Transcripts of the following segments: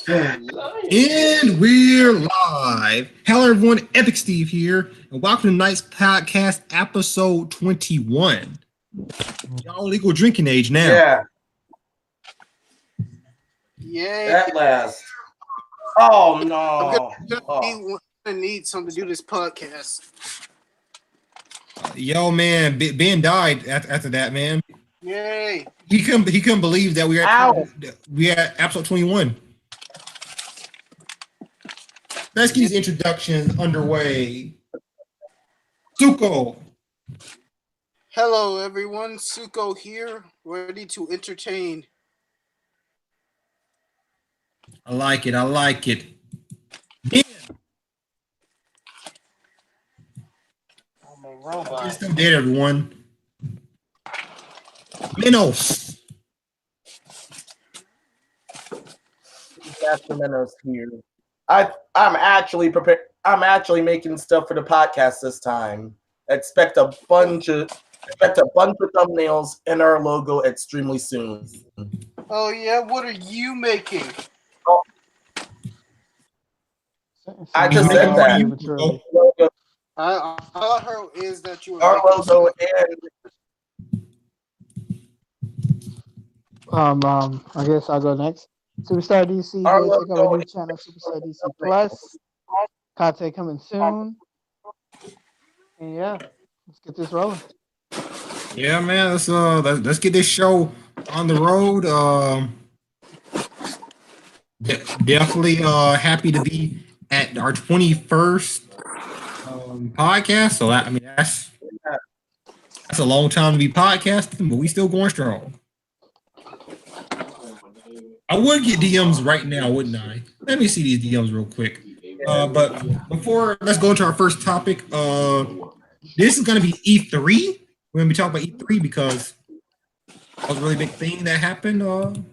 And we're live. Hello, everyone. Epic Steve here, and welcome to tonight's podcast, episode 21. Y'all legal drinking age now. Yeah. Yay. At last. Oh no. I'm gonna need something to do this podcast. Yo, man, Ben died after that, man. Yay. He couldn't believe that we had episode 21. Let's get these introductions underway. Suko. Hello, everyone. Suko here, ready to entertain. I like it. Ben. I'm a robot. You're still dead, everyone. Minos. Master Minos here. I'm actually prepared. I'm actually making stuff for the podcast this time. Expect a bunch of thumbnails and our logo extremely soon. Oh yeah, what are you making? I just said that. All I heard is that you were Our logo and I guess I'll go next. Superstar DC, Our check out logo my new channel, Superstar DC Plus. Content coming soon. And yeah, let's get this rolling. Yeah, man. Let's get this show on the road. Definitely happy to be at our 21st podcast. So that's a long time to be podcasting, but we still going strong. I would get DMs right now, wouldn't I? Let me see these DMs real quick. But before, let's go into our first topic. This is going to be E3. We're going to be talking about E3 because that was a really big thing that happened. In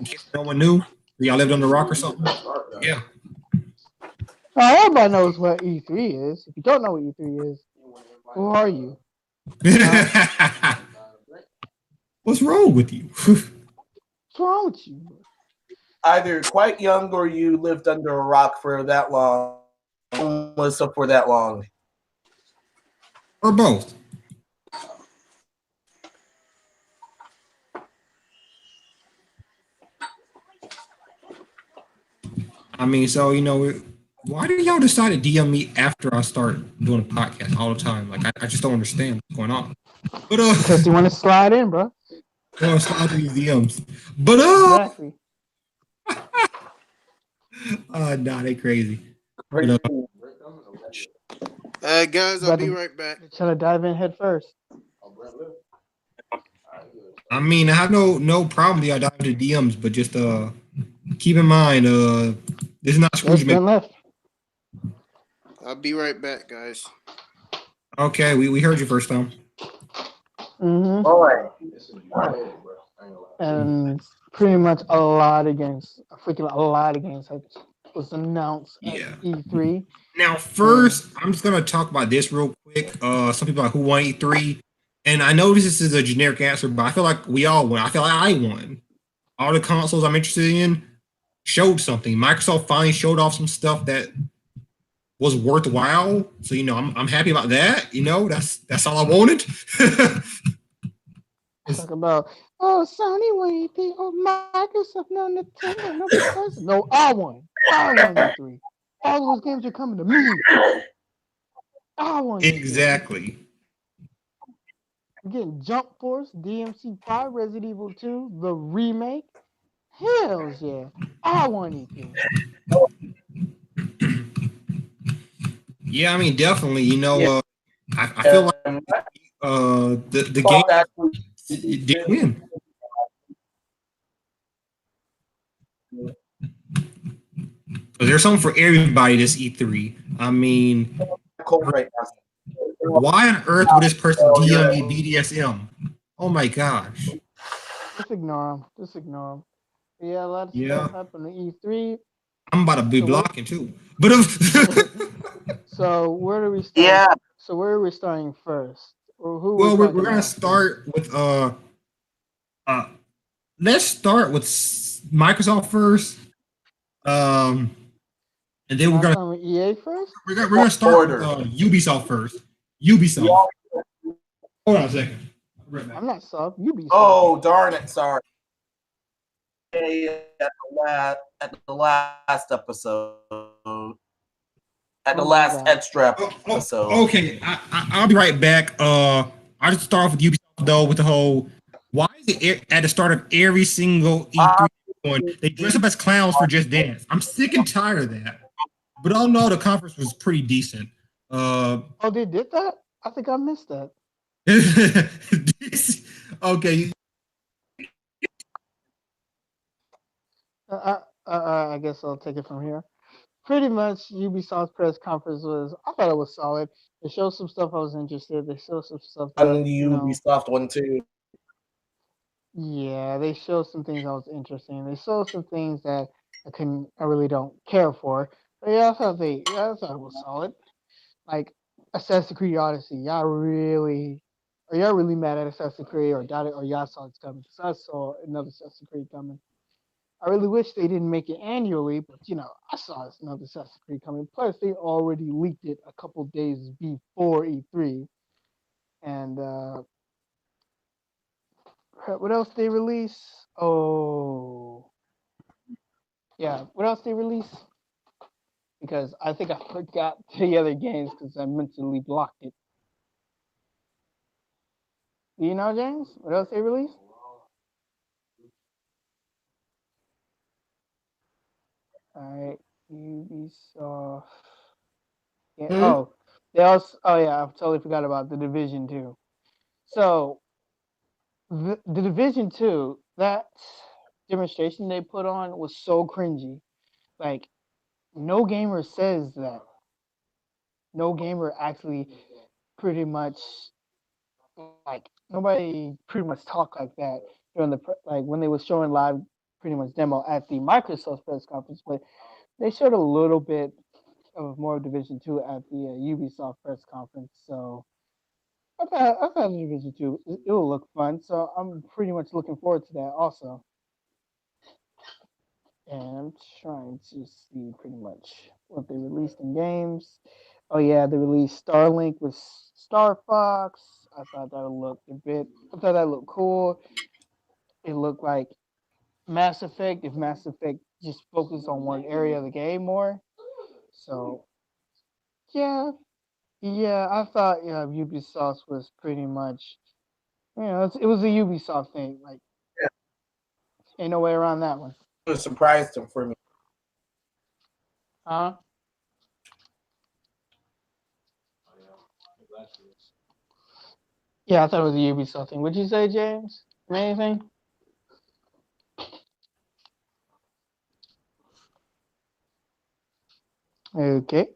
case no one knew, y'all lived under a rock or something. Yeah. Everybody knows what E3 is. If you don't know what E3 is, who are you? What's wrong with you? What's wrong with you? either quite young or you lived under a rock for that long. Homeless for that long. Or both. I mean, so, why do y'all decide to DM me after I start doing a podcast all the time? Like, I just don't understand what's going on. But Because you want to slide in, bro. I want to slide through these DMs. But Exactly. nah, they crazy. Guys, I'll be right back. Trying to dive in head first. I mean, I have no problem with y'all diving into DMs, but just keep in mind, this is not Scrooge Ben left. I'll be right back, guys. Okay, we heard you first time. Mm-hmm. All right. And pretty much a lot of games was announced at E3. Now, first, I'm just gonna talk about this real quick. Some people are like, who won E3, and I know this is a generic answer, but I feel like we all won. I feel like I won. All the consoles I'm interested in showed something. Microsoft finally showed off some stuff that was worthwhile. So I'm happy about that. That's all I wanted. Talk about Sony won E3, Microsoft, no Nintendo, no Bethesda. No, I won E3. All those games are coming to me. I won Exactly. We're getting Jump Force, DMC5, Resident Evil 2, the remake. Hells yeah. I won E3. Yeah, I mean, definitely. I feel like the game it did win. There's something for everybody this E3. I mean, why on earth would this person DM me BDSM? Oh my gosh. Just ignore them. Yeah, a lot of stuff happened at E3. I'm about to be blocking too. But so where do we start? Yeah. So where are we starting first? Or who? Well, we're gonna start with let's start with Microsoft first. And then Not from EA first. we're gonna start with Order. Ubisoft first. We Ubisoft. all- Hold on a second. I'll be right back. I'm not soft. You be soft. Oh, darn it! Sorry. At the last episode. At the What was last that? extra episode. Okay, I'll be right back. I'll just start off with Ubisoft though with the whole. Why is it at the start of every single E3 one they dress up as clowns for Just Dance? I'm sick and tired of that. But all in all, the conference was pretty decent. Oh, they did that? I think I missed that. Okay, I guess I'll take it from here. Pretty much, Ubisoft's press conference was. I thought it was solid. They showed some stuff I was interested. They showed some stuff that On the Ubisoft one too. Yeah, they showed some things that was interesting. They showed some things that I really don't care for. But yeah, I thought it was solid. Like Assassin's Creed Odyssey, are y'all really mad at Assassin's Creed or doubt it, or y'all saw it's coming? Because I saw another Assassin's Creed coming. I really wish they didn't make it annually, but I saw another Assassin's Creed coming. Plus, they already leaked it a couple days before E3, and what else they release? Oh, yeah, what else they release? Because I think I forgot the other games because I mentally blocked it. Do you know, James? What else they released? All right, Ubisoft. Yeah. Oh, they also. Oh yeah, I totally forgot about the Division 2. So the Division 2, that demonstration they put on was so cringy. Like no gamer says that. No gamer actually pretty much like nobody pretty much talked like that during like when they was showing live pretty much demo at the Microsoft press conference, but they showed a little bit of more of Division 2 at the Ubisoft press conference. So I thought Division 2 it will look fun. So I'm pretty much looking forward to that also. And I'm trying to see pretty much what they released in games. Oh yeah, they released Starlink with Star Fox. I thought that looked a bit. I thought that looked cool. It looked like Mass Effect if Mass Effect just focused on one area of the game more. So yeah, I thought Ubisoft was pretty much it was a Ubisoft thing. Like ain't no way around that one. It surprised him for me. Huh? Yeah, I thought it was a Ubisoft thing. What'd you say, James? Anything? Okay.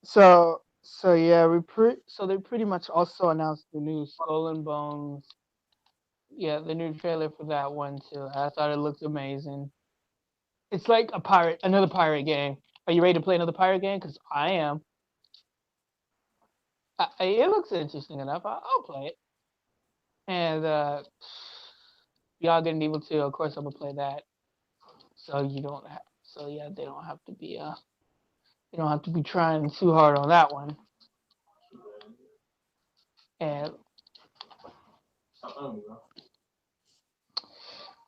So yeah, so they pretty much also announced the new Skull and Bones. Yeah, the new trailer for that one too. I thought it looked amazing. It's like another pirate game. Are you ready to play another pirate game? Because I am. It looks interesting enough. I'll play it. And y'all getting able to. Of course, I'm gonna play that. So you don't have. So yeah, they don't have to be. They don't have to be trying too hard on that one. And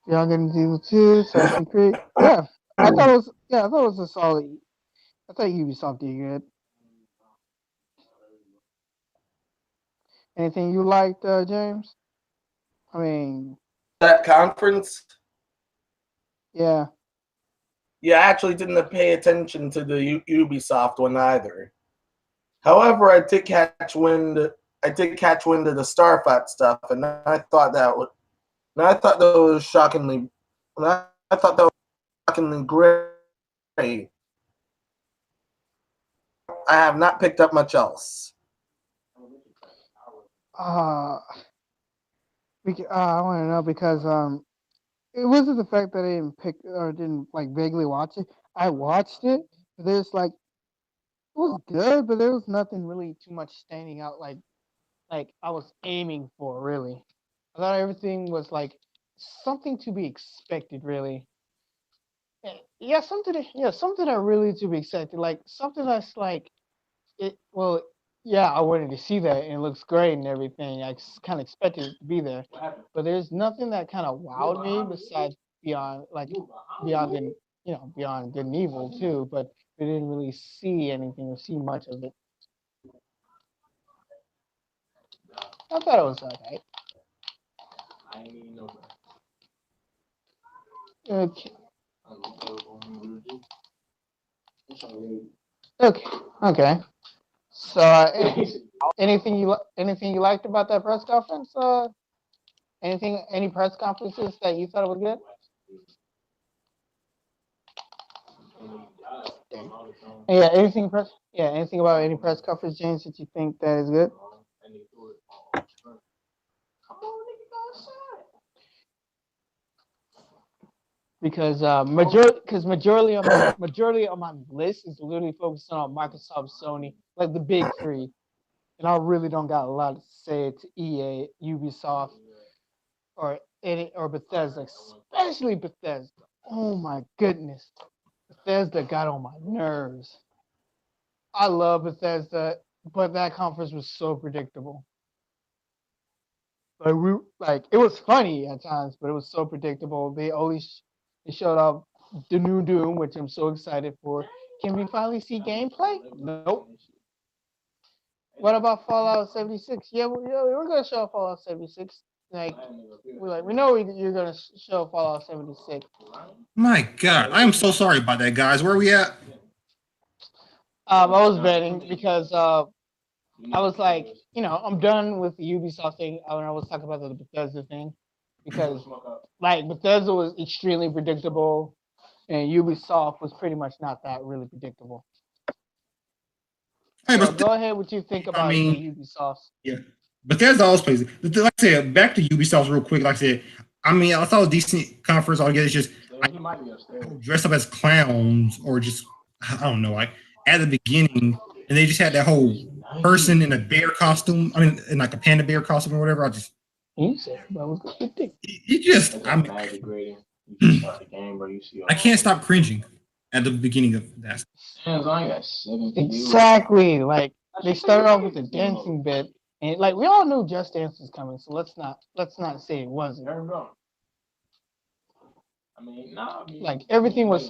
y'all getting able to. Assassin's Creed. Yeah, I thought it was. Yeah, I thought it was a solid. I thought Ubisoft did good. Anything you liked, James? I mean, That conference, yeah. yeah, I actually didn't pay attention to the Ubisoft one either. However, I did catch wind. I did catch wind of the Starfight stuff, and I thought that was. And I thought that was shockingly. I thought that was shockingly great. I have not picked up much else. I want to know because it wasn't the fact that I didn't pick or didn't like vaguely watch it. I watched it. But there's like it was good, but there was nothing really too much standing out like I was aiming for really. I thought everything was like something to be expected really. Yeah, something that really to be excited, like something that's like it. Well, yeah, I wanted to see that, and it looks great and everything. I kind of expected it to be there, but there's nothing that kind of wowed me besides beyond good, beyond good and evil too. But we didn't really see anything or see much of it. I thought it was okay. Okay, okay, okay. So, anything you liked about that press conference? Any press conferences that you thought was good? Yeah, anything about any press conference, James, that you think that is good? Because majority of my list is literally focusing on Microsoft, Sony, like the big three, and I really don't got a lot to say to EA, Ubisoft, or Bethesda, especially Bethesda. Oh my goodness, Bethesda got on my nerves. I love Bethesda, but that conference was so predictable. Like it was funny at times, but it was so predictable. They showed off the new Doom, which I'm so excited for. Can we finally see gameplay? Nope. What about Fallout 76? Yeah, we're gonna show Fallout 76. Like we know you're gonna show Fallout 76. My God, I am so sorry about that, guys. Where are we at? I was betting because I was like, I'm done with the Ubisoft thing when I was talking about the Bethesda thing because like Bethesda was extremely predictable and Ubisoft was pretty much not that really predictable. Hey, So but go ahead, what you think I about the mean, Ubisoft. yeah, Bethesda always plays it. Like I said, back to Ubisoft real quick. Like I said, I mean, I thought it was a decent conference altogether. It's just dressed up as clowns or just I don't know, like at the beginning, and they just had that whole person in a bear costume. I mean, in like a panda bear costume or whatever. You said everybody was gonna get It just, I can't stop cringing at the beginning of that. exactly. Like they started off with the dancing bit, and like we all knew Just Dance was coming, so let's not say it wasn't. Like everything was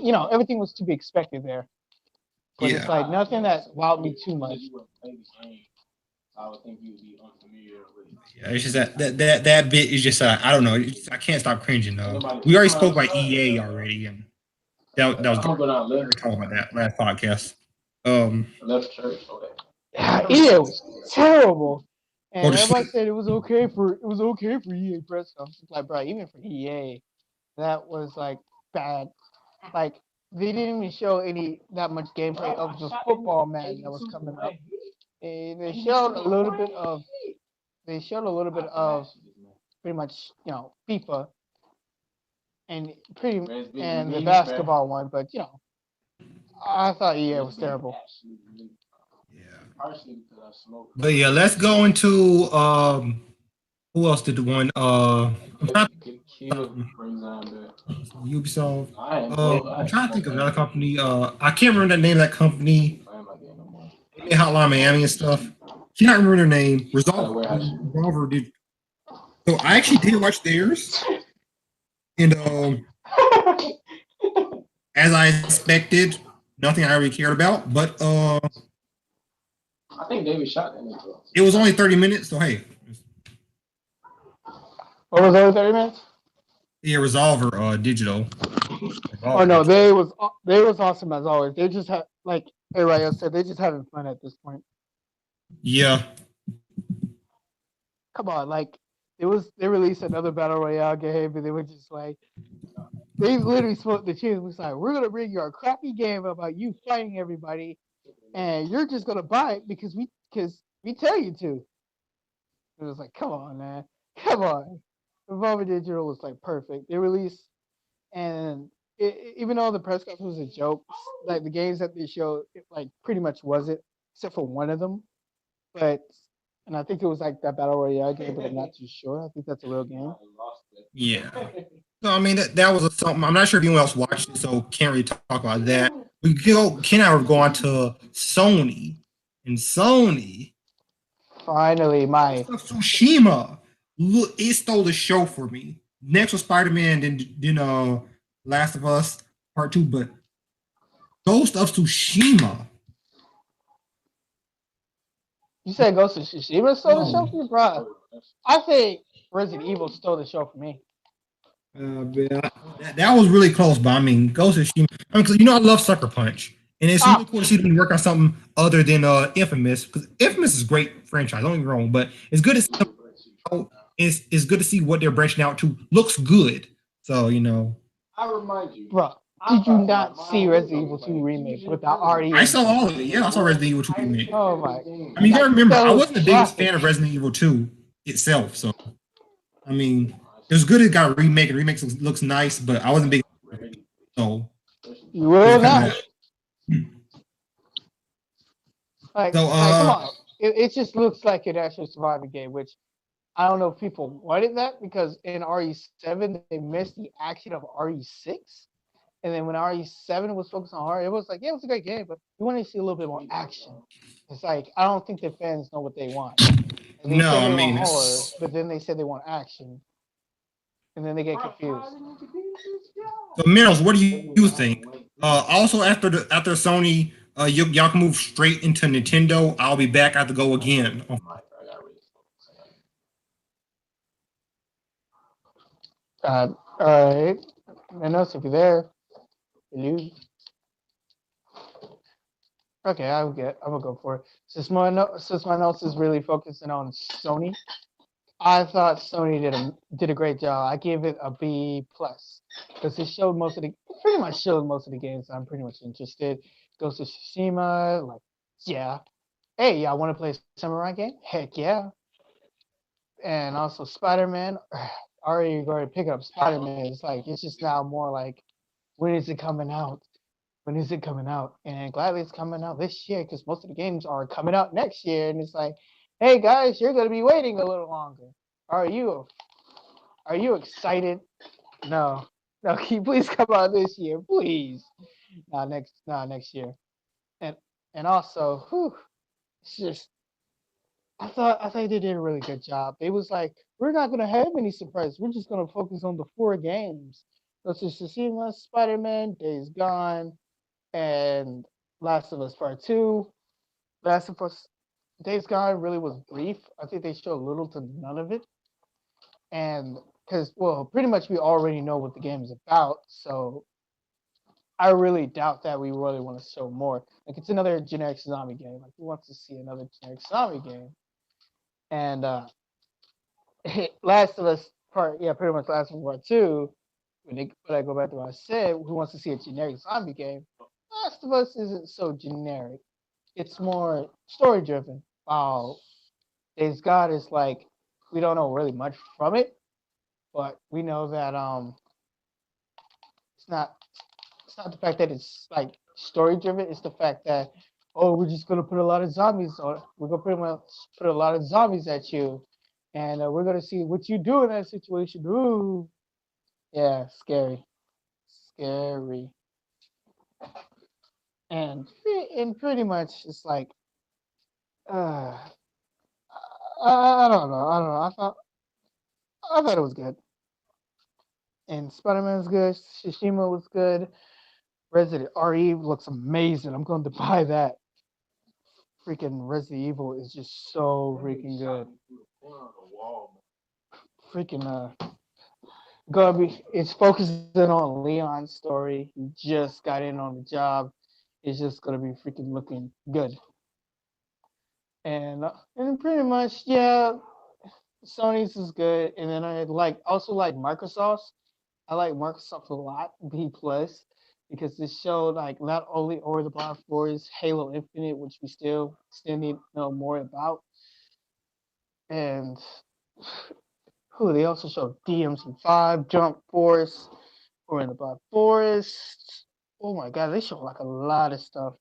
to be expected there, but it's Yeah, like nothing that wowed me too much. yeah. It's just that bit is just, I don't know. I can't stop cringing though. We already spoke about EA already, and that was good. We already talked about that last podcast. Yeah, EA was terrible, Go and to everybody sleep. said it was okay for EA press conference. Like, bro, even for EA, that was like bad. Like they didn't even show any that much gameplay of the football match that was coming up. They showed a little bit of pretty much FIFA and the basketball one, but I thought EA was terrible. Yeah. But yeah, let's go into who else did the one I'm trying Ubisoft. I'm trying to think of another company. I can't remember the name of that company. They made Hotline Miami and stuff. Cannot remember their name. Resolver did. So I actually did watch theirs, and as I expected, nothing I really cared about. But it was only 30 minutes, so hey. What was over 30 minutes? Yeah, Resolver Digital. Oh no, they was awesome as always. They just had like everybody else said, they just having fun at this point. Yeah. Come on, like they released another battle royale game and they were just like they literally spoke the truth. It was like, we're gonna bring you a crappy game about you fighting everybody, and you're just gonna buy it because we tell you to. It was like, come on, man, come on. Revolver Digital was like perfect. They released, and even though the press conference was a joke, like the games that they showed, it like pretty much wasn't, except for one of them. But and I think it was like that battle royale game, but I'm not too sure. I think that's a real game. Yeah. So I mean that was something. I'm not sure if anyone else watched it, so can't really talk about that. We can now go on to Sony and Sony. Finally, my Tsushima, look, it stole the show for me. Next was Spider-Man, then Last of Us Part 2, but Ghost of Tsushima. you said Ghost of Tsushima stole the show Oh. for you, bro. I think Resident Evil stole the show for me. Yeah, that was really close, but I mean, Ghost of Tsushima. I mean, 'cause I love Sucker Punch, and it's really cool to see them work on something other than Infamous. Because Infamous is a great franchise. Don't get me wrong, but it's good to see them, it's good to see what they're branching out to. Looks good, so I remind you, bro. Did you not see Resident Evil 2 remake without already? I saw all of it. Yeah, I saw Resident Evil 2 remake. Oh my! I mean, you gotta remember, I wasn't the biggest classic. fan of Resident Evil 2 itself, so I mean, it was good. It got a remake, and remake looks nice, but I wasn't big. So You will not. Like, So, come on. It just looks like an actual surviving game, which I don't know if people wanted that because in RE7 they missed the action of RE6. And then when RE7 was focused on horror, it was like, yeah, it was a great game, but you want to see a little bit more action. It's like, I don't think the fans know what they want. And they no, said I they mean, want horror, but then they said they want action. And then they get confused. so Miros, what do you think? Also, after Sony, y'all can move straight into Nintendo. I'll be back. I have to go again. All right. I know if you're there. Hello. Okay, I'm gonna go for it. Since my notes is really focusing on Sony, I thought Sony did a great job. I gave it a B plus because it showed pretty much showed most of the games I'm pretty much interested. Ghost of Tsushima, like, yeah. Hey, y'all want to play a samurai game? Heck yeah. And also Spider-Man. Already going to pick up Spider-Man. It's just now more like, when is it coming out? When is it coming out? And gladly it's coming out this year because most of the games are coming out next year. And it's like, hey guys, you're going to be waiting a little longer. Are you excited? No. Can you please come out this year, please? Next year. And also, it's just I thought they did a really good job. It was like, we're not gonna have any surprises. We're just gonna focus on the 4 games. That's just Tsushima, Spider-Man, Days Gone, and Last of Us Part 2. Last of Us Days Gone really was brief. I think they showed little to none of it. And because, well, pretty much we already know what the game is about, so I really doubt that we really want to show more. Like, it's another generic zombie game. Like, who wants to see another generic zombie game? And Last of Us pretty much Last of Us Part 2. When I go back to what I said, who wants to see a generic zombie game? Last of Us isn't so generic. It's more story driven. Wow, Days Gone is like, we don't know really much from it, but we know that it's not the fact that it's like story driven. It's the fact that, oh, we're just gonna put a lot of zombies on. We're gonna pretty much put a lot of zombies at you, and we're gonna see what you do in that situation. Ooh, yeah, scary. And pretty much it's like, uh, I don't know. I thought it was good. And Spider-Man was good. Tsushima was good. Resident RE looks amazing. I'm going to buy that. Freaking Resident Evil is just so freaking good. Freaking it's focusing on Leon's story. He just got in on the job. It's just gonna be freaking looking good. And pretty much, yeah, Sony's is good. And then I also like Microsoft's. I like Microsoft a lot, B plus, because this showed like not only Ori the Blind Forest, Halo Infinite, which we still need to know more about, and they also showed DMC5, Jump Force, Ori in the Blind Forest. Oh my god, they show like a lot of stuff,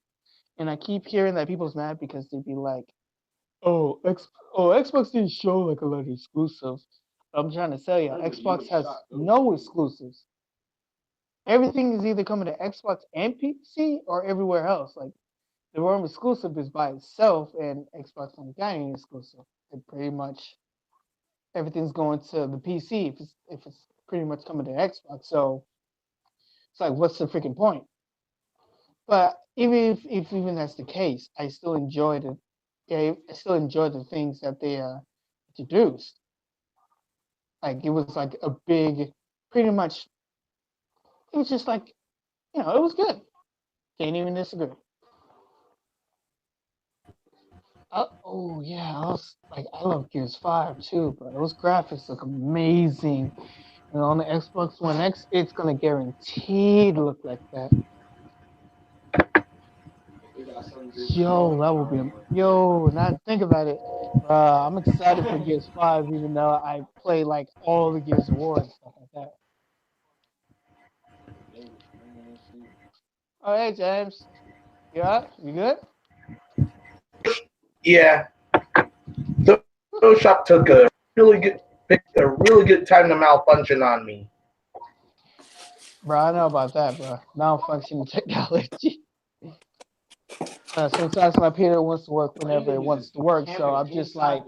and I keep hearing that people's mad because they'd be like, Xbox didn't show like a lot of exclusives. I'm trying to tell you, Xbox has no exclusives. Everything is either coming to Xbox and PC or everywhere else. Like the Rome exclusive is by itself, and Xbox ain't got any exclusive. It pretty much everything's going to the PC if it's pretty much coming to Xbox. So it's like, what's the freaking point? But even if even that's the case, I still enjoyed it. Yeah, I still enjoyed the things that they introduced. Like it was like a big, pretty much. It was just like, it was good. Can't even disagree. Oh yeah, I love Gears 5 too, bro. Those graphics look amazing. And on the Xbox One X, it's gonna guaranteed look like that. Yo, that would be now think about it. I'm excited for Gears 5, even though I play like all the Gears of War and stuff like that. Oh hey James. Yeah, you good? Yeah, the Photoshop took a really good time to malfunction on me. Bro, I know about that, bro. Malfunctioning technology. Sometimes my computer wants to work whenever it wants to work, so I'm just like,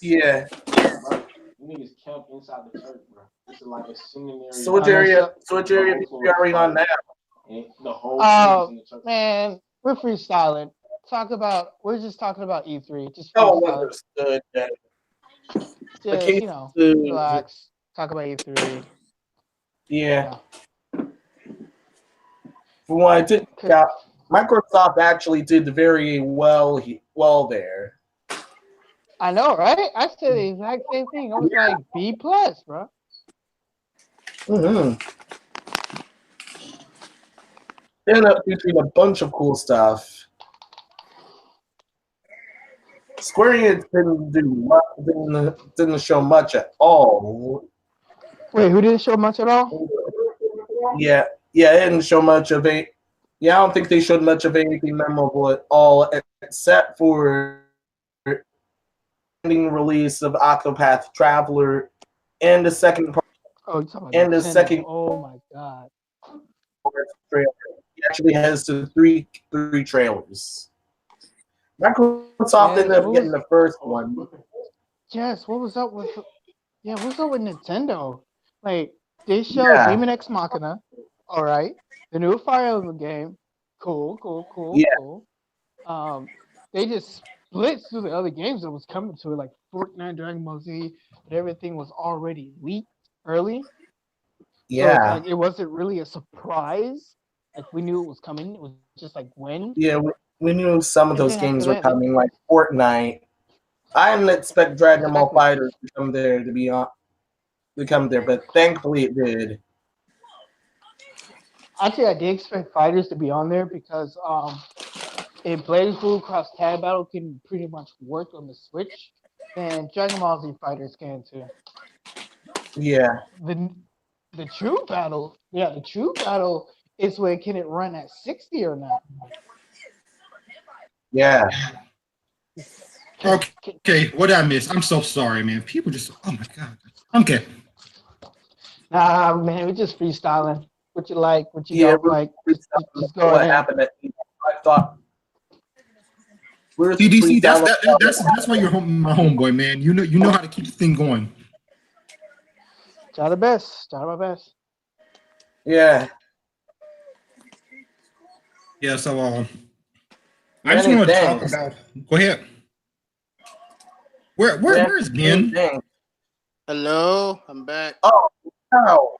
Yeah. Niggas camp inside the church, bro. This is like a seminary. So which area are you on now? The whole place in the church. Man, we're freestyling. We're just talking about E3. Just Oh, freestyling. understood. Just, relax. Talk about E3. Yeah. From what I did, Microsoft actually did very well there. I know, right? I said the exact same thing. I was like B+, bro. Mm-hmm. They ended up featuring a bunch of cool stuff. Square Enix didn't show much at all. Wait, who didn't show much at all? Yeah, it didn't show much of it. Yeah, I don't think they showed much of anything memorable at all, except for the release of Octopath Traveler and the second part. Oh, you're talking about And the Nintendo. second. Oh my god. Trailer. He actually has three trailers. Microsoft ended up getting the first one. Yes, what's up with Nintendo? Like they showed Demon X Machina, all right. The new Fire Emblem game, cool. They just split through the other games that was coming to it, like Fortnite, Dragon Ball Z, but everything was already leaked early. Yeah. So like it wasn't really a surprise. Like we knew it was coming. It was just like when. Yeah, we knew some of those games were coming, like Fortnite. I didn't expect Dragon Ball Fighters to come there but thankfully it did. Actually, I did expect Fighters to be on there because if Blaze Blue Cross Tag Battle can pretty much work on the Switch, then Dragon Ball Z Fighters can too. Yeah. The true battle is where can it run at 60 or not? Yeah. Okay, what did I miss? I'm so sorry, man. People just, oh my god. Okay. Nah, man, we're just freestyling. What you like, what you don't like. Just go what ahead. happened at I thought. DDC, that's why you're my homeboy, man. You know how to keep the thing going. Try the best. Try my best. Yeah. Yeah, so I just want to talk about. Go ahead. Where is Ben? Hello, I'm back. Oh no.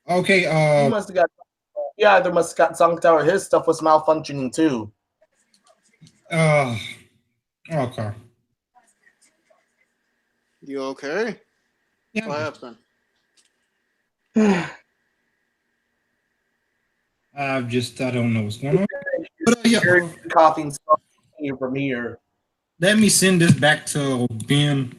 Okay. He must have got. Yeah, there must have got sunked out. His stuff was malfunctioning too. Okay. You okay? Yeah. What happened? I don't know what's going on. But yeah. Coughing from here. Let me send this back to Ben.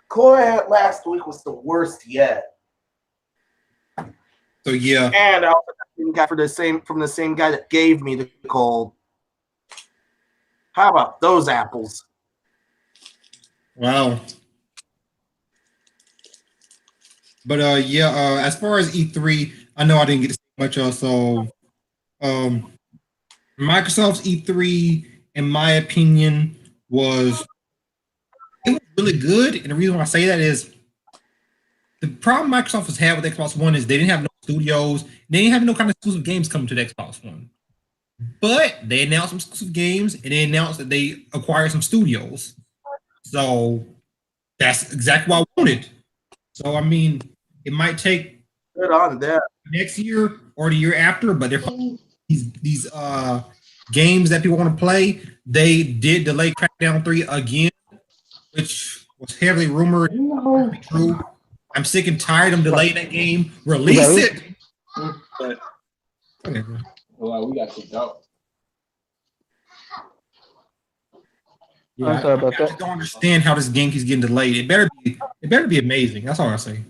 Cuphead last week was the worst yet. So yeah. And I also got from the same guy that gave me the cold. How about those apples? Wow. But as far as E3, I know I didn't get to see much of. So um, Microsoft's E3, in my opinion, was it was really good. And the reason why I say that is the problem Microsoft has had with Xbox One is they didn't have no studios. They didn't have no kind of exclusive games coming to the Xbox One. But they announced some exclusive games and they announced that they acquired some studios. So that's exactly what I wanted. So I mean, it might take Good on them. next year or the year after, but they're these games that people want to play. They did delay Crackdown 3 again, which was heavily rumored to be true. I'm sick and tired of delaying that game. Release it. But whatever. Well, we got kicked out. Yeah, I'm sorry about I that. just don't understand how this game keeps getting delayed. It better be amazing. That's all I say.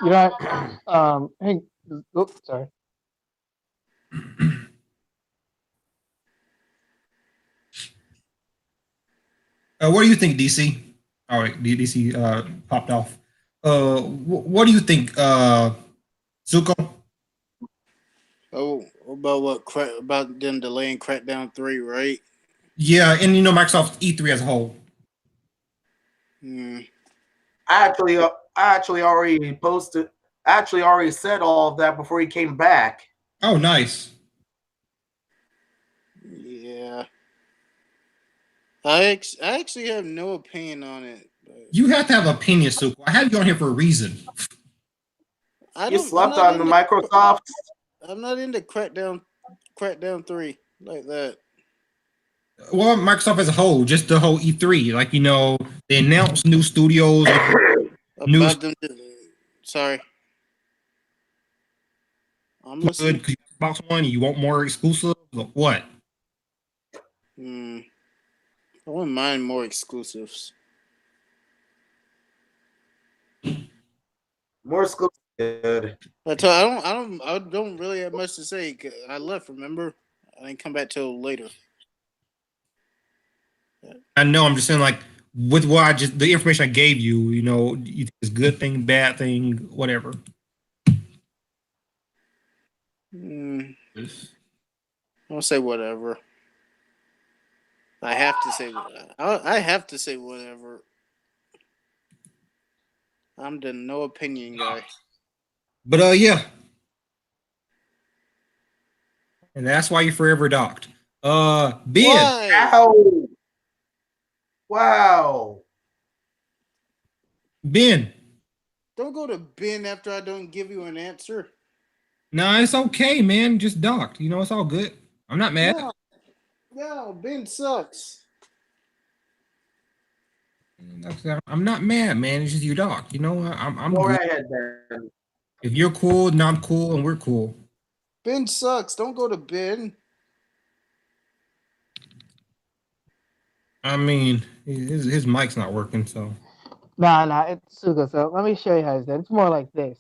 You know, hey, oops, sorry. What do you think, DC? All right, DC popped off. What do you think, Zuko? Oh, about them delaying Crackdown 3, right? Yeah, and Microsoft's E3 as a whole. Hmm. I actually already posted. Actually, already said all of that before he came back. Oh, nice. Yeah. I actually have no opinion on it. You have to have an opinion, Zuko. I have you on here for a reason. You slept on the Microsoft. I'm not into Crackdown 3 like that. Well, Microsoft as a whole, just the whole E3. Like, they announced new studios. New About them. Sorry. I'm listening. good Xbox One. You want more exclusive? What? I wouldn't mind more exclusives. More exclusive. Good. I don't really have much to say. I left. Remember, I didn't come back till later. I know. I'm just saying, like, with what the information I gave you, you think it's good thing, bad thing, whatever. I'll say whatever. I have to say. I have to say whatever. I'm the no opinion guy. But yeah. And that's why you're forever docked. Ben. Why? Ow. Wow. Ben. Don't go to Ben after I don't give you an answer. No, it's okay, man. Just docked. It's all good. I'm not mad. No, Ben sucks. I'm not mad, man. It's just you docked. I'm Go good. right ahead, Ben. If you're cool, then I'm cool, and we're cool. Ben sucks. Don't go to Ben. I mean, his mic's not working, so. Nah, it's Suga. So let me show you how it's done. It's more like this.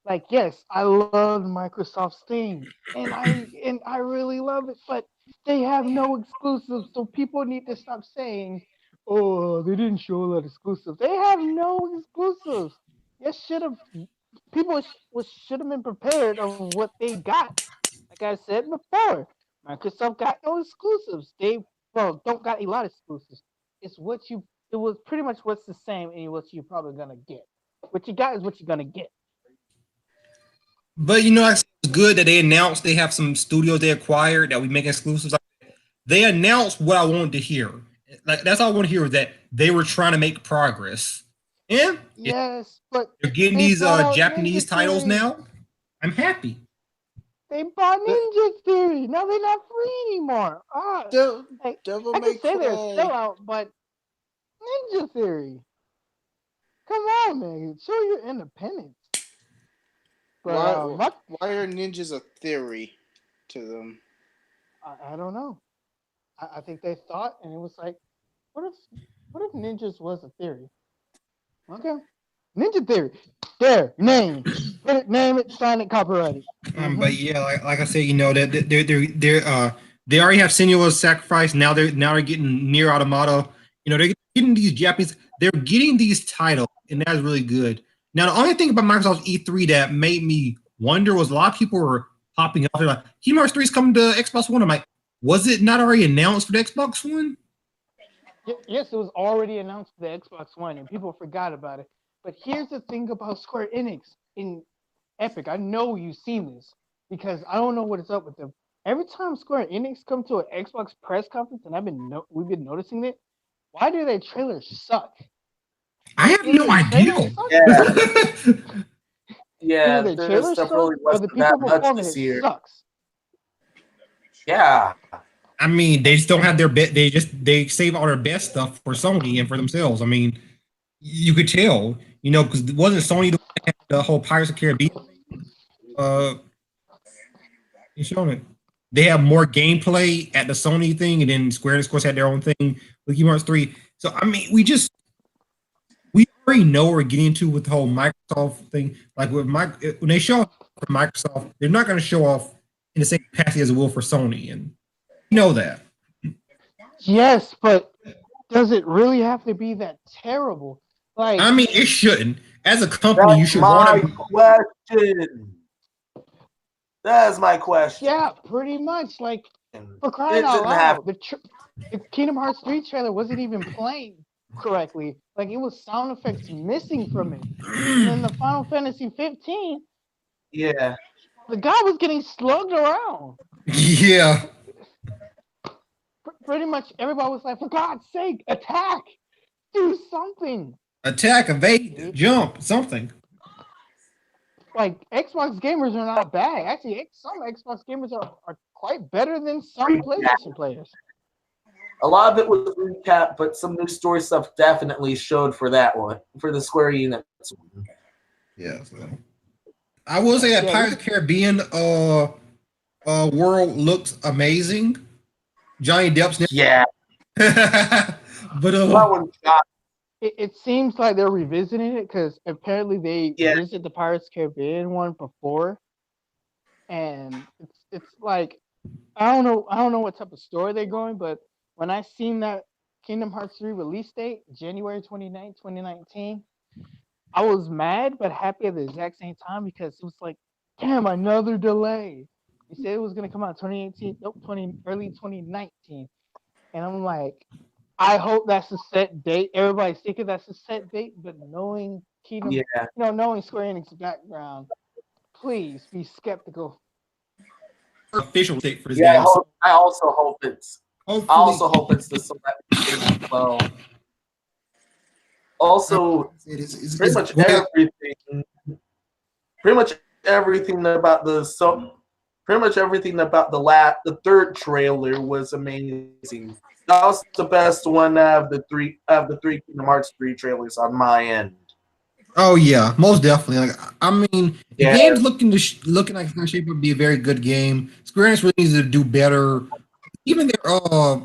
Like, yes, I love Microsoft's thing, and I really love it, but they have no exclusives, so people need to stop saying, "Oh, they didn't show a lot of exclusives." They have no exclusives. Yes, people should have been prepared of what they got. Like I said before, Microsoft got no exclusives. They don't got a lot of exclusives. It was pretty much what's the same and what you're probably gonna get. What you got is what you're gonna get. But it's good that they announced they have some studios they acquired that we make exclusives. They announced what I wanted to hear. Like that's all I want to hear is that they were trying to make progress. And yes, but they're getting these Japanese titles now. I'm happy. They bought Ninja Theory. Now they're not free anymore. I can say they're a sellout, but Ninja Theory. Come on, man. Show your independence. But, why are ninjas a theory to them? I don't know. I think they thought, and it was like, what if ninjas was a theory? Okay. Ninja Theory. There, name. Put it, name it, sign it, copyright it. But yeah, like I said, you know that they already have Senua's Sacrifice. Now they're getting Near Automata. You know, they're getting these Japanese. They're getting these titles, and that's really good. Now, the only thing about Microsoft E3 that made me wonder was a lot of people were popping up. They're like, Kingdom Hearts 3 is coming to Xbox One. I'm like, was it not already announced for the Xbox One? Yes, it was already announced for the Xbox One, and people forgot about it. But here's the thing about Square Enix in Epic. I know you've seen this because I don't know what is up with them. Every time Square Enix come to an Xbox press conference, and we've been noticing it. Why do their trailers suck? I have no idea. Yeah, Either their their trailers stuff suck, really or the wasn't people that much performing this it year. sucks. Yeah. I mean, they just don't have their best. They save all their best stuff for Sony and for themselves. I mean, you could tell, you know, because wasn't Sony the one that had the whole Pirates of the Caribbean? You showing it. They have more gameplay at the Sony thing, and then Square Enix, of course, had their own thing with Kingdom Hearts 3. So I mean, we already know what we're getting into with the whole Microsoft thing. Like when they show off for Microsoft, they're not going to show off in the same capacity as it will for Sony, and you know that. Yes, but does it really have to be that terrible? Like, I mean, it shouldn't. As a company, you That's should my want to. question. That's my question. yeah, pretty much. Like, for It crying out didn't have. loud, the Kingdom Hearts 3 trailer wasn't even playing correctly. Like, it was sound effects missing from it. And then the Final Fantasy 15, Yeah. the guy was getting slugged around. Yeah. Pretty much everybody was like, for God's sake, attack! Do something! Attack, evade, jump, something. Like, Xbox gamers are not bad. Actually, some Xbox gamers are quite better than some PlayStation players. A lot of it was recap, but some new story stuff definitely showed for that one, for the Square Enix one. Yeah. So. I will say that Pirates of the Caribbean world looks amazing. Johnny Depp's Yeah. But that one got it seems like they're revisiting it because apparently they visited the Pirates of the Caribbean one before, and it's like I don't know what type of story they're going, but when I seen that Kingdom Hearts 3 release date, January 29th, 2019, I was mad but happy at the exact same time because it was like, damn, another delay. They said it was gonna come out 2018, early 2019, and I'm like, I hope that's a set date. Everybody's thinking that's a set date, but knowing knowing Square Enix's background, please be skeptical. Official date for this game. game. I also hope it's the select as well. Also, pretty much everything about the third trailer was amazing. That was the best one of the three Kingdom Hearts 3 trailers on my end. Oh yeah, most definitely. Like, I mean, the game's looking like it's gonna shape up to be a very good game. Square Enix really needs to do better. Even their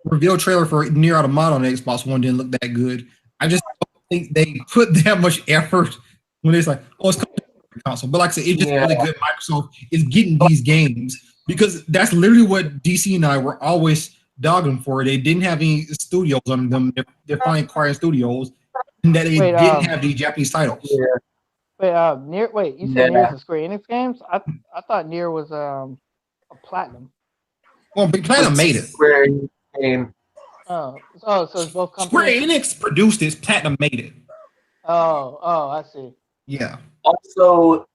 reveal trailer for Nier Automata on the Xbox One didn't look that good. I just don't think they put that much effort when it's like, oh, it's coming to the console. But like I said, it's just really good. Microsoft is getting these games because that's literally what DC and I were always dogging for. They didn't have any studios on them. They're finally acquiring studios. That they didn't have these Japanese titles. Nier. Wait, you said Nier is a Square Enix games? I thought Nier was a Platinum. Well, Platinum made it. Square game. So it's both companies. Square Enix produced this. Platinum made it. Oh, I see. Yeah. Also,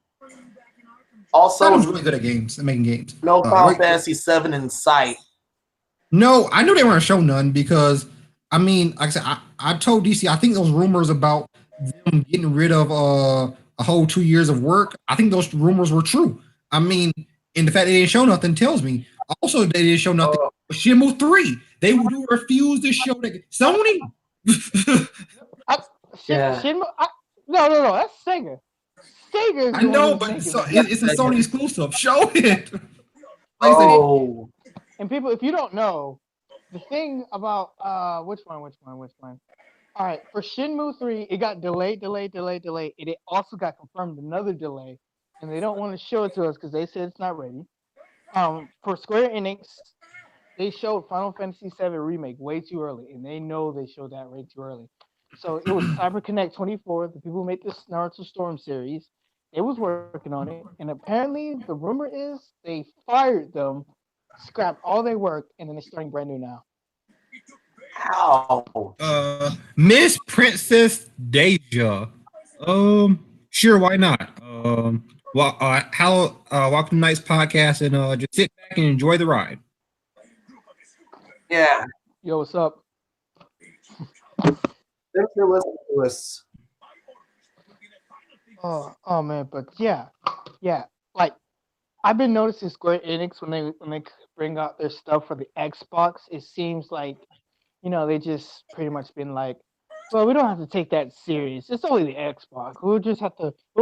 Platinum's really good at games and making games. No Final Fantasy 7 in sight. No, I knew they weren't show none because. I mean, like I said, I told DC, I think those rumors about them getting rid of a whole 2 years of work, I think those rumors were true. I mean, and the fact they didn't show nothing tells me. Also, they didn't show nothing. Shenmue 3, they refused to show that. Sony? Shenmue, no, that's Sega. Sega. I know, but it's a Sony exclusive. Show it. And people, if you don't know, the thing about which one? All right, for Shenmue 3, it got delayed. And it also got confirmed another delay. And they don't want to show it to us because they said it's not ready. For Square Enix, they showed Final Fantasy VII Remake way too early. And they know they showed that way too early. So it was CyberConnect 24, the people who made this Naruto Storm series. They was working on it. And apparently, the rumor is they fired them, scrapped all their work, and then they're starting brand new now. How? Miss Princess Deja. Sure, why not? Well, welcome to Night's podcast, and just sit back and enjoy the ride. Yeah. Yo, what's up? Thanks for listening to us. Oh man, but yeah. Like I've been noticing Square Enix when they bring out their stuff for the Xbox, it seems like they just pretty much been like, well, we don't have to take that serious. It's only the Xbox. We'll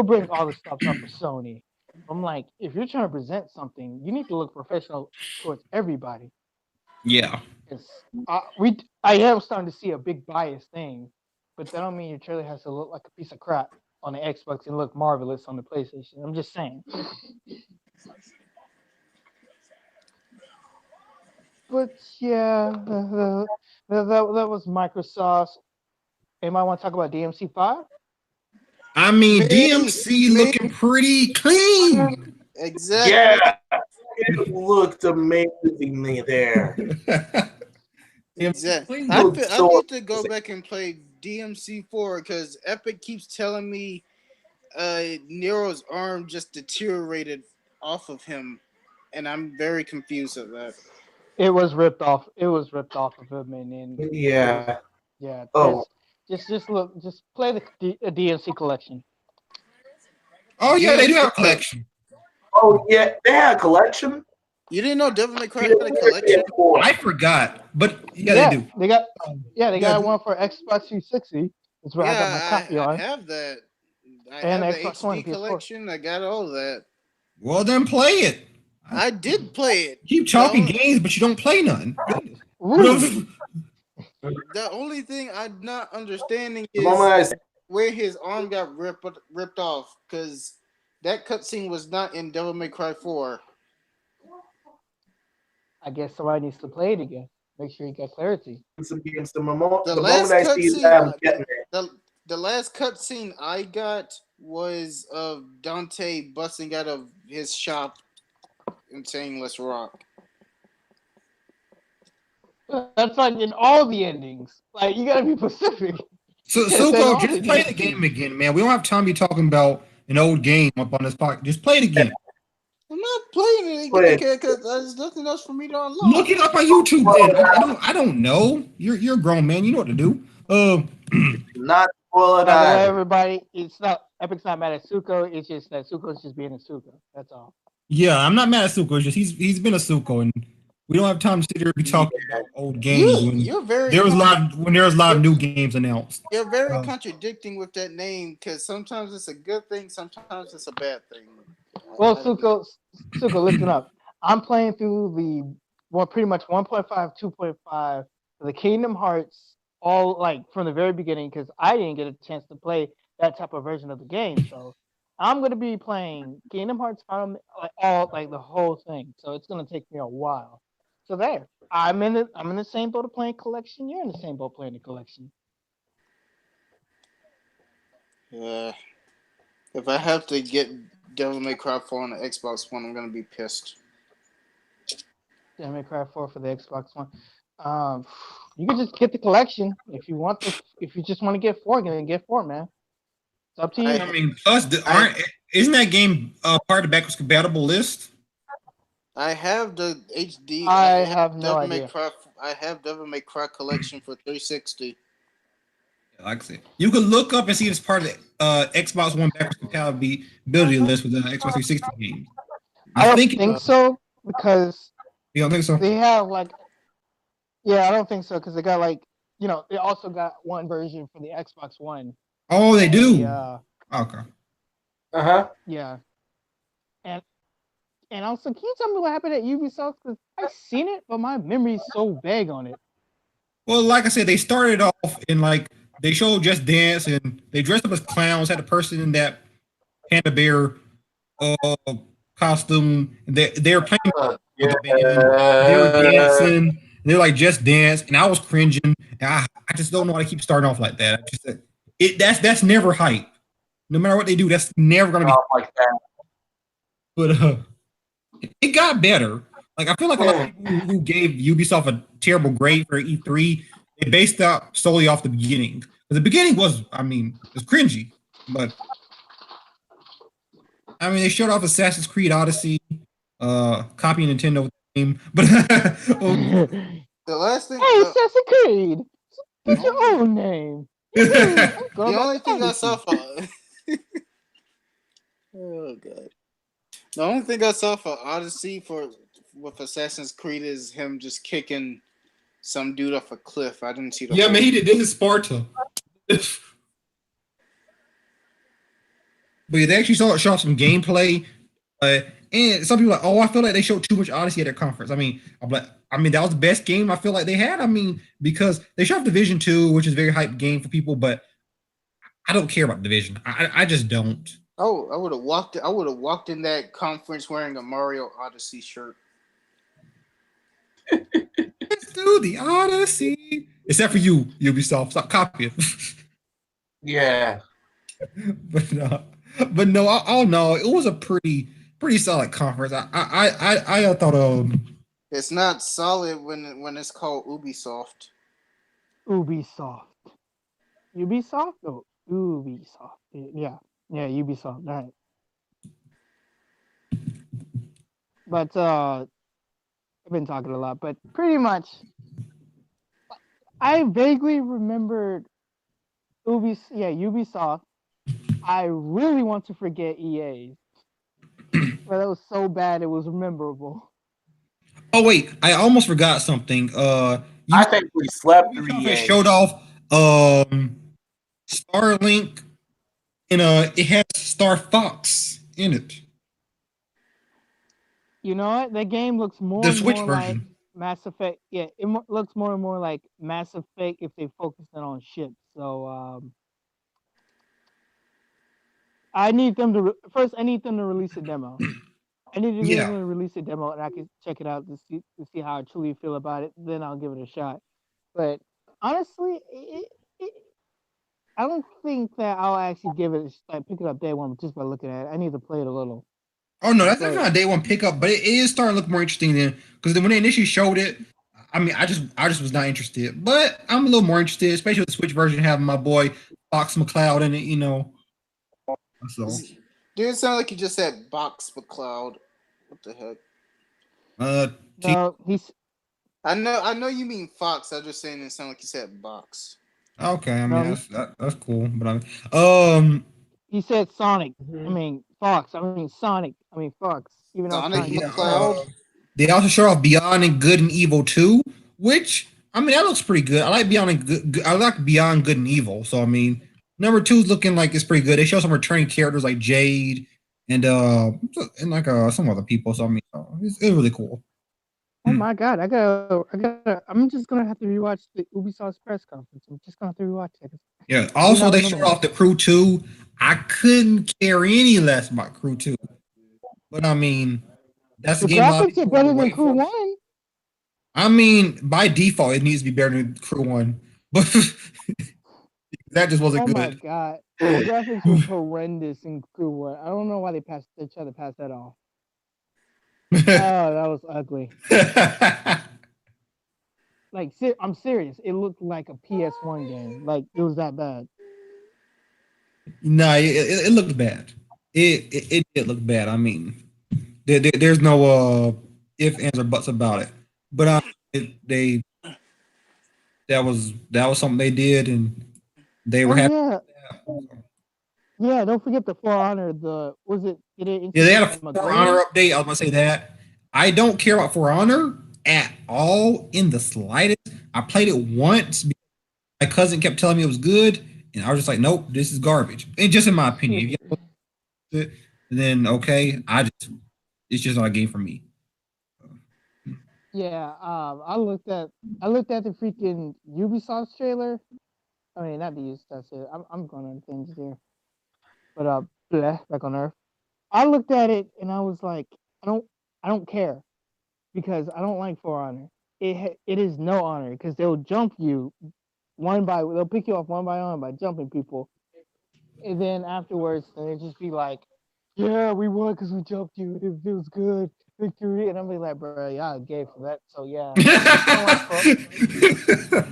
bring all the stuff up for Sony. I'm like, if you're trying to present something, you need to look professional towards everybody. Yeah. I am starting to see a big bias thing, but that don't mean your trailer has to look like a piece of crap on the Xbox and look marvelous on the PlayStation. I'm just saying. But yeah, that was Microsoft. Anybody want to talk about DMC5? I mean, Me, DMC looking pretty clean. Exactly. Yeah. It looked amazingly there. Exactly. It I looked so need to go amazing. back and play DMC4 because Epic keeps telling me Nero's arm just deteriorated off of him, and I'm very confused at that. It was ripped off. It was ripped off of him, and then Yeah. yeah. Oh. Just look. Just play the DMC collection. Oh yeah, they do have a collection. Oh yeah, they had a collection. You didn't know Devil May Cry had a collection? I forgot, but yeah, they do. They got one for Xbox 360. That's where I got my copy I on. have that. I And have the Xbox One, HD PS4. collection. I got all that. Well, then play it. I did play it. Keep talking games, but you don't play none. The only thing I'm not understanding The moment I is where his arm got ripped off, because that cutscene was not in Devil May Cry 4. I guess somebody needs to play it again. Make sure you got clarity. some games, the moment last I see cutscene, that, I'm getting it. the last cutscene I got was of Dante busting out of his shop and saying "Let's rock." That's like in all the endings. Like you gotta be specific. So go just play the game again, man. We don't have time to be talking about an old game up on this podcast. Just play it again. I'm not playing it again because there's nothing else for me to unlock. Look it up on YouTube then. I don't know. You're a grown man. You know what to do. Not spoil it. Everybody, it's not Epic's not mad at Suko. It's just that Suko's just being a Suko. That's all. Yeah, I'm not mad at Suko. It's just he's been a Suko, and we don't have time to sit here and be talking about old games when there's a lot of new games announced. You're very contradicting with that name because sometimes it's a good thing, sometimes it's a bad thing. Well, Suko, listen up. I'm playing through pretty much 1.5, 2.5 for the Kingdom Hearts, all like from the very beginning because I didn't get a chance to play that type of version of the game. So I'm gonna be playing Kingdom Hearts Final, like the whole thing. So it's gonna take me a while. So there, I'm in the same boat of playing collection. You're in the same boat playing the collection. If I have to get Devil May Cry 4 on the Xbox One, I'm gonna be pissed. Devil May Cry 4 for the Xbox One. You can just get the collection if you want. If you just want to get 4, then get 4, man. It's up to you. I mean, plus, isn't that game part of the backwards compatible list? I have the HD. I have no idea. I have Devil May Cry collection for 360. Like I said, you can look up and see it's part of the Xbox One backwards compatibility list with the Xbox 360 games. I don't think so because you don't think so? They have I don't think so because they got they also got one version for the Xbox One. Oh, they do. Yeah. Okay. Yeah. And also, can you tell me what happened at Ubisoft? Because I've seen it, but my memory is so vague on it. Well, like I said, they started off in they showed Just Dance and they dressed up as clowns. Had a person in that panda bear uh, costume. They were playing with the band. They were Yeah. dancing. They're like Just Dance, and I was cringing. And I just don't know why they keep starting off like that. I just that's never hype. No matter what they do, that's never gonna be. Off like that. But it got better. Like I feel like a lot of people who gave Ubisoft a terrible grade for E3, they based that solely off the beginning. But the beginning was, I mean, it was cringy. But I mean, they showed off Assassin's Creed Odyssey, copying Nintendo game. But The last thing, Hey, Assassin's Creed, get your only- own name. the only thing I saw for oh god, the only thing I saw for Odyssey with Assassin's Creed is him just kicking some dude off a cliff. I didn't see the. yeah, whole man, he did. This is Sparta. But yeah, they actually showed off some gameplay. And some people are like, oh, I feel like they showed too much Odyssey at their conference. I mean, I'm like, that was the best game I feel like they had. I mean, because they showed off Division 2, which is a very hyped game for people, but I don't care about Division. I just don't. Oh, I would have walked. I would have walked in that conference wearing a Mario Odyssey shirt. Let's do the Odyssey. Except for you, Ubisoft. Stop copying. Yeah. but no, oh no, it was a pretty solid conference. I thought It's not solid when it's called Ubisoft. Ubisoft. Ubisoft? Oh, Ubisoft. Yeah, Ubisoft. All right. But I've been talking a lot, but pretty much, I vaguely remembered Ubisoft. I really want to forget EA, but it was so bad it was memorable. oh wait, I almost forgot something. I think we slept through Ubisoft EA. showed off Starlink, and it has Star Fox in it. You know what? That game looks more The and Switch more version. like Mass Effect. Yeah, it looks more and more like Mass Effect if they focused it on ships. So I need them to first. I need them to release a demo. I need them to release a demo, and I can check it out to see how I truly feel about it. Then I'll give it a shot. But honestly, I don't think that I'll actually give it pick it up day one just by looking at it. I need to play it a little. Oh no, that's not a day one pickup, but it is starting to look more interesting then. Because when they initially showed it, I mean, I just was not interested, but I'm a little more interested, especially with the Switch version having my boy Fox McCloud in it. You know, so Dude, it sounded like you just said Box McCloud. What the heck? No, he's I know you mean Fox. I'm just saying it sounded like you said Box. okay. I mean, that's cool, but he said Sonic. I mean Fox. I mean Sonic. I mean Fox. Even though Sonic Sonic McCloud. they also showed off Beyond and Good and Evil 2, which I mean that looks pretty good. I like Beyond and Good. I like Beyond Good and Evil. So I mean, number 2 is looking like it's pretty good. They show some returning characters like Jade and like some other people. So I mean, it's really cool. Oh my god, I'm just gonna have to rewatch the Ubisoft press conference. I'm just gonna have to rewatch it. Yeah. Also, they showed off the Crew 2. I couldn't care any less about Crew 2. But I mean, that's the the game. Graphics are better than Crew 1. I mean, by default, it needs to be better than Crew 1. But that just wasn't good. Oh my god. The graphics were horrendous in Crew 1. I don't know why they tried to pass that off. Oh, that was ugly. Like, I'm serious. It looked like a PS1 game. Like, it was that bad. No, it looked bad. It did look bad. I mean, there's no ifs, ands, or buts about it. But that was something they did, and they were happy. Yeah, don't forget the For Honor. They had a For Honor update. I was gonna say that. I don't care about For Honor at all in the slightest. I played it once because my cousin kept telling me it was good, and I was just like, nope, this is garbage. And just in my opinion, then okay, it's just not a game for me. Yeah, I looked at the freaking Ubisoft trailer. I mean, not to use that's it. I'm going on things here, but bleh, back on Earth. I looked at it and I was like, I don't, I don't care because I don't like For Honor. It is no honor because they'll jump you they'll pick you off one by one by jumping people, and then afterwards they just be like, yeah, we won because we jumped you. It feels good, victory, and I'm be like, bro, y'all gay for that. So yeah, I don't like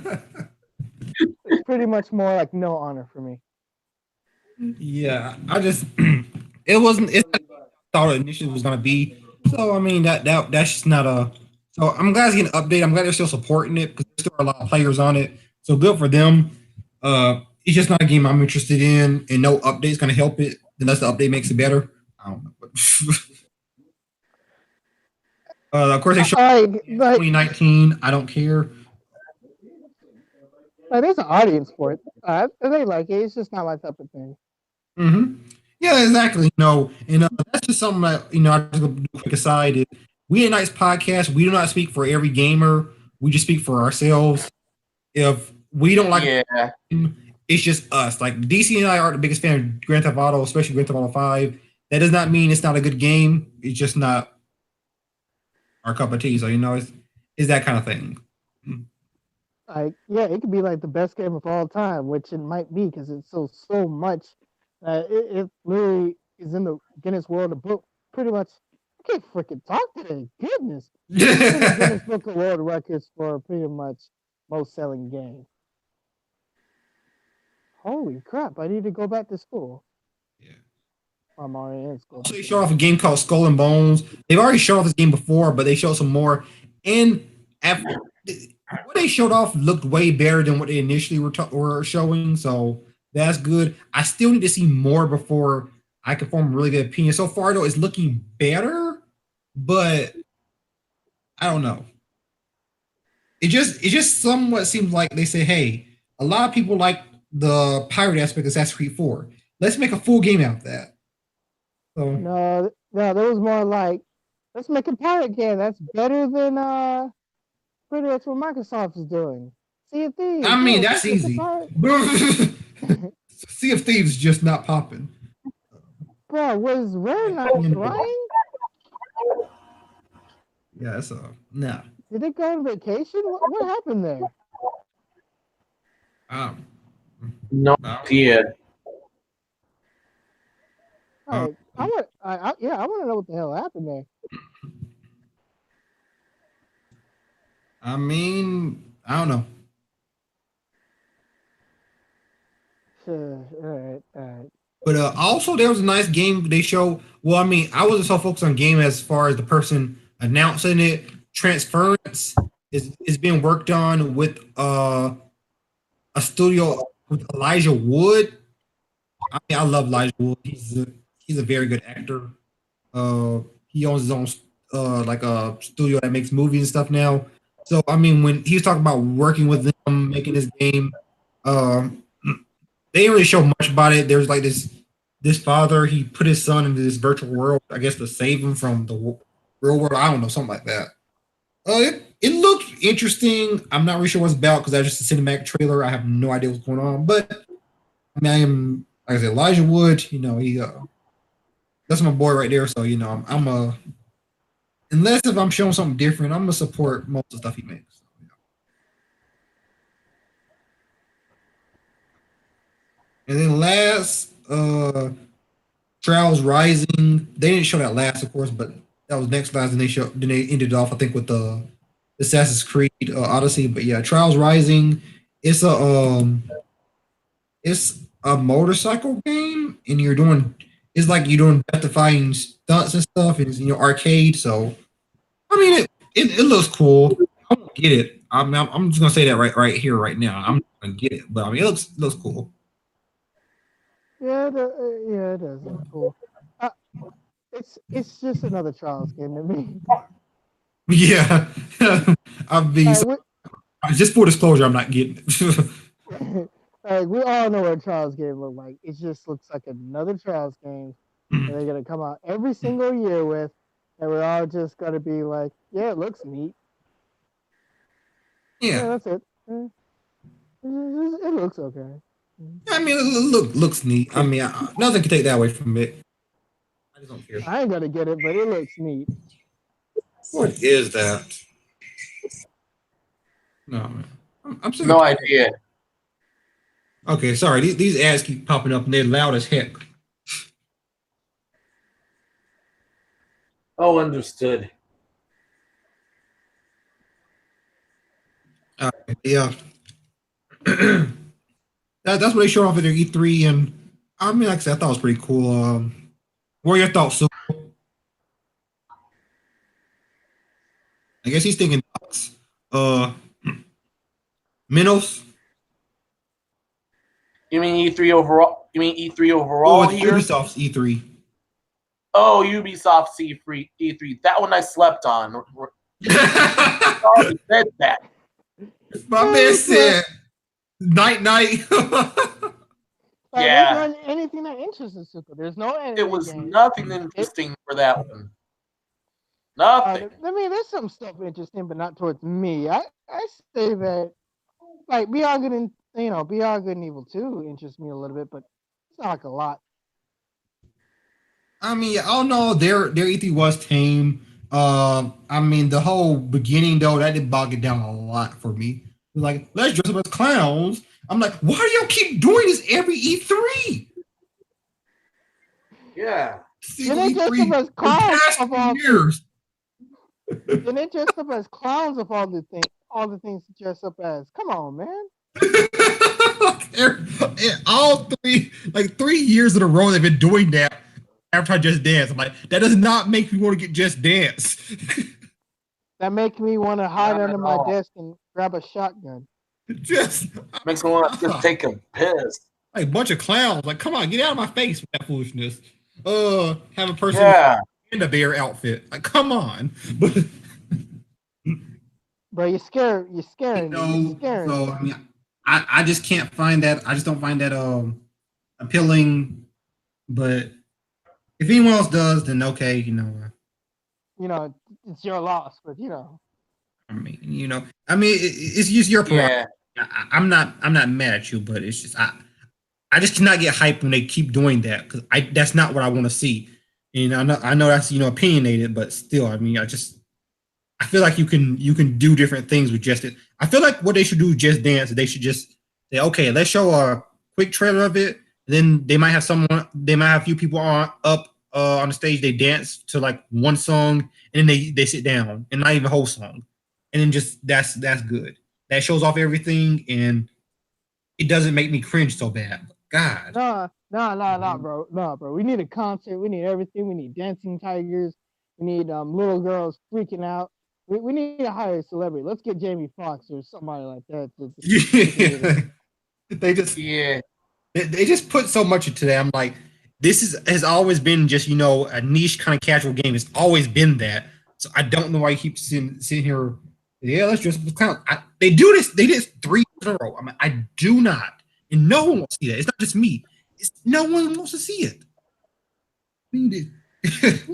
For. It's pretty much more like no honor for me. Yeah, I just it wasn't. It's not what I thought it initially was gonna be. So I mean that's just not a. So I'm glad it's getting an update. I'm glad they're still supporting it because there's still a lot of players on it. So good for them. It's just not a game I'm interested in, and no update's gonna help it unless the update makes it better. I don't know. Of course, they showed Like 2019. I don't care. there's an audience for it. They like it. It's just not my type of thing. Hmm. Yeah, exactly. No, and that's just something that I just gonna do a quick aside. Is we a nice podcast. We do not speak for every gamer. We just speak for ourselves. If we don't like Yeah. it's just us. Like DC and I are the biggest fan of Grand Theft Auto, especially Grand Theft Auto 5. That does not mean it's not a good game. It's just not our cup of tea. So it's that kind of thing. Like yeah, it could be like the best game of all time, which it might be because it's so much. It literally is in the Guinness World of Book. Pretty much, I can't freaking talk today. Goodness, it's in the Guinness Book of World Records for pretty much most selling game. Holy crap! I need to go back to school. Yeah. I'm already in school. Also, they showed off a game called Skull and Bones. They've already showed off this game before, but they showed some more. And after, what they showed off looked way better than what they initially were showing. So that's good. I still need to see more before I can form a really good opinion. So far, though, it's looking better, but I don't know. It just somewhat seems like they say, hey, a lot of people like the pirate aspect of Assassin's Creed 4. Let's make a full game out of that. So No, there was more like, let's make a pirate game that's better than pretty much what Microsoft is doing. Sea of Thieves. I mean, Yeah, that's let's make a easy. pirate. Sea of Thieves is just not popping. Bro, was Rare not trying? Yeah, so no. Did they go on vacation? What happened there? Um, No no. idea. Like, I want to know what the hell happened there. I mean, I don't know. Sure, all right. But also, there was a nice game they show. Well, I mean, I wasn't so focused on game as far as the person announcing it. Transference is being worked on with a studio with Elijah Wood. I mean, I love Elijah Wood. He's a very good actor. He owns his own like a studio that makes movies and stuff now. So I mean, when he was talking about working with them making this game, um, they didn't really show much about it. There's like this father, he put his son into this virtual world, I guess to save him from the real world. I don't know, something like that. It looked interesting. I'm not really sure what it's about because that's just a cinematic trailer. I have no idea what's going on. But I mean, I am like I said, Elijah Wood. He that's my boy right there. So I'm a unless if I'm showing something different, I'm gonna support most of the stuff he makes. And then last, Trials Rising. They didn't show that last, of course, but that was next last, and then they ended off, I think, with the Assassin's Creed Odyssey. But yeah, Trials Rising. It's a motorcycle game, and it's like you're doing death-defying stunts and stuff, and it's arcade. So I mean, it looks cool. I don't get it. I'm just gonna say that right here, right now. I'm not gonna get it, but I mean, it looks cool. Yeah, it does look cool. Uh, it's just another Trials game to me. Yeah, I'll be Like, just for disclosure, I'm not getting it. like we all know what a Trials game looks like. It just looks like another Trials game that they're gonna come out every single year with, and we're all just gonna be like, yeah, it looks neat. Yeah, Yeah, that's it. It looks okay. I mean, looks neat. I mean, nothing can take that away from it. I just don't care. I ain't gonna get it, but it looks neat. What is that? No, man. I'm sick No of- idea. Okay, sorry. These ads keep popping up and they're loud as heck. Oh, understood. Yeah. That's what they showed off at their E3, and I mean, like I said, I thought it was pretty cool. What are your thoughts? So, I guess he's thinking thoughts. Minos. You mean E3 overall? You mean E3 Oh, overall it's here? Ubisoft's E3. Oh, Ubisoft's E3. That one I slept on. Already said that. My man said, night. Yeah. There's not anything that interests Suka. There's no anime It was game. nothing interesting for that one. Nothing. I mean, there's some stuff interesting, but not towards me. I say that, like, Beyond Good and Beyond Good and Evil 2 interests me a little bit, but it's not like a lot. I mean, I don't know. Their E3 was tame. I mean, the whole beginning though, that did bog it down a lot for me. It was like, let's dress up as clowns. I'm like, why do y'all keep doing this every E3? Yeah. Then they dress up as clowns of all years. Then they dress up as clowns of all the things to dress up as. Come on, man. All 3 years in a row, they've been doing that. After Just Dance, I'm like, that does not make me want to get Just Dance. That makes me want to hide Not under at my all. desk and grab a shotgun. Just Makes me want to just take a piss. like a bunch of clowns. Like, come on, get out of my face with that foolishness. Have a person Yeah. in a bear outfit. Like, come on. But Bro, you're scared. You're scaring me. You're scaring so me. I mean, I just can't find that. I just don't find that appealing. But if anyone else does, then okay, It's your loss, but I mean, it's just your prerogative. Yeah. I'm not mad at you, but it's just I just cannot get hyped when they keep doing that because that's not what I want to see. And I know that's opinionated, but still, I mean, I feel like you can do different things with just it. I feel like what they should do with Just Dance, they should just say, okay, let's show a quick trailer of it. Then they might have a few people on the stage. They dance to like one song, and then they sit down, and not even the whole song, and then just that's good. That shows off everything, and it doesn't make me cringe so bad. God, nah, bro. Nah, bro. We need a concert. We need everything. We need dancing tigers. We need little girls freaking out. We need to hire a celebrity. Let's get Jamie Foxx or somebody like that. They just Yeah. they just put so much into that. I'm like, has always been just a niche kind of casual game. It's always been that. So I don't know why you keep sitting here. Yeah, let's just kind of. They do this. They did this 3 years in a row. I mean, I do not, and no one wants to see that. It's not just me. No one wants to see it. You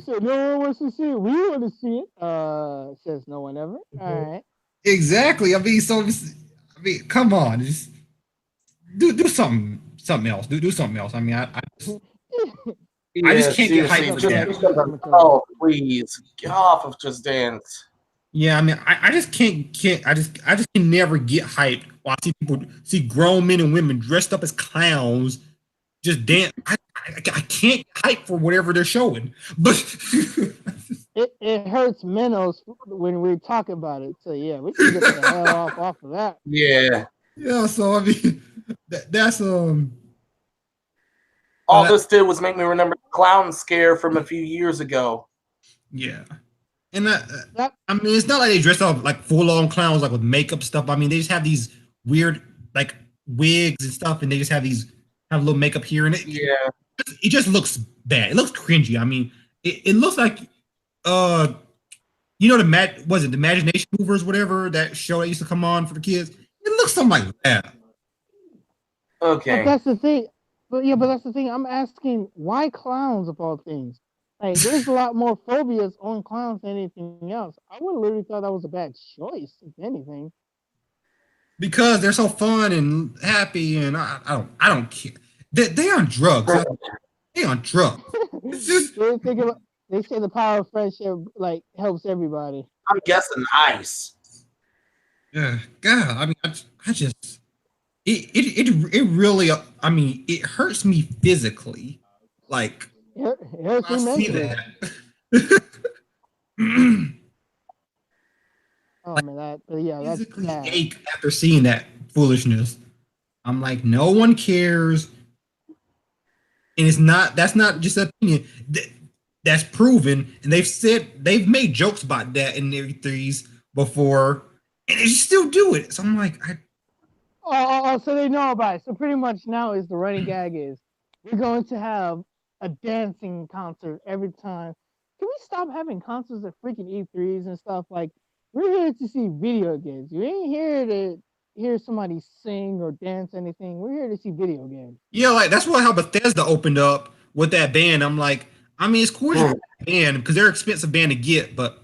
said no one wants to see it. We want to see it. Says no one ever. All right. Exactly. I mean, come on. Just do something else. Do something else. I mean, I just can't get hyped for that. Oh, please. Get off of Just Dance. Yeah, I mean, I just can't. I just can never get hyped while I see grown men and women dressed up as clowns just dance. I can't get hyped for whatever they're showing, but it hurts Minos when we talk about it. So yeah, we can get the hell off of that. Yeah. Yeah. So I mean, that's All this did was make me remember the clown scare from a few years ago. Yeah. And I mean, it's not like they dress up like full-on clowns, like with makeup stuff. I mean, they just have these weird like wigs and stuff, and they just have a little makeup here, and it just looks bad. It looks cringy. I mean, it looks like the Imagination Movers, whatever that show that used to come on for the kids. It looks something like that. Okay. But that's the thing. But that's the thing. I'm asking why clowns of all things. Like, there's a lot more phobias on clowns than anything else. I would have literally thought that was a bad choice, if anything. because they're so fun and happy, and I don't care. They on drugs. They on drugs. It's just they think about. They say the power of friendship like helps everybody. I'm guessing ice. God. I mean, I just it really. I mean, it hurts me physically. Like It hurts I me see mentally. that. Oh Like, man, that's physically sad. ache after seeing that foolishness. I'm like, no one cares, and that's not just an opinion. That's proven, and they've made jokes about that in their threes before, and they still do it. So I'm like, So they know about it. So pretty much now is the running gag is we're going to have a dancing concert every time. Can we stop having concerts at freaking E3s and stuff? Like, we're here to see video games. You ain't here to hear somebody sing or dance anything. We're here to see video games. yeah, like that's what how Bethesda opened up with that band. I'm like, I mean, it's cool to band because they're expensive band to get, but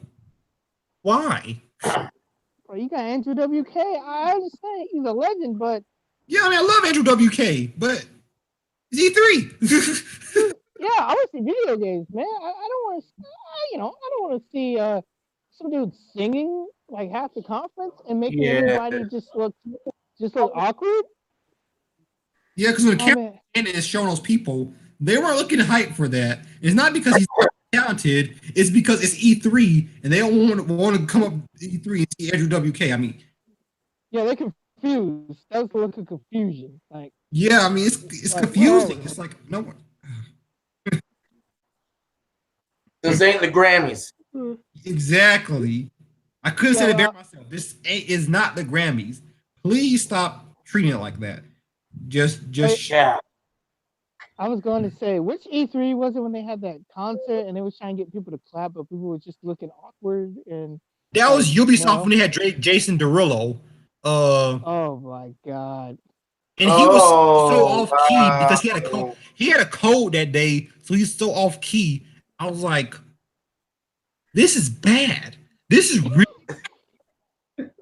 why? Bro, you got Andrew WK. I understand he's a legend, but Yeah, I mean, I love Andrew WK, but it's E3. yeah, I want to see video games, man. I don't want to, I don't want to see some dude singing like half the conference and making everybody just look awkward. Yeah, because when the Oh camera man, is showing those people, they weren't looking hype for that. It's not because he's talented. It's because it's E3 and they don't want to come up to E3 and see Andrew WK. I mean, yeah, they're confused. That was the look of confusion. Like, yeah, I mean it's like confusing. whatever. It's like no one. This ain't the Grammys. Exactly. I couldn't say Yeah, it better myself. Is not the Grammys. Please stop treating it like that. Yeah. I was going to say, which E3 was it when they had that concert and they was trying to get people to clap, but people were just looking awkward and That like, was Ubisoft when no. they had Jason Derulo. Oh my god. And he was so Oh, off key because wow. he had a cold that day, so he's so off key. I was like, this is bad. This is really.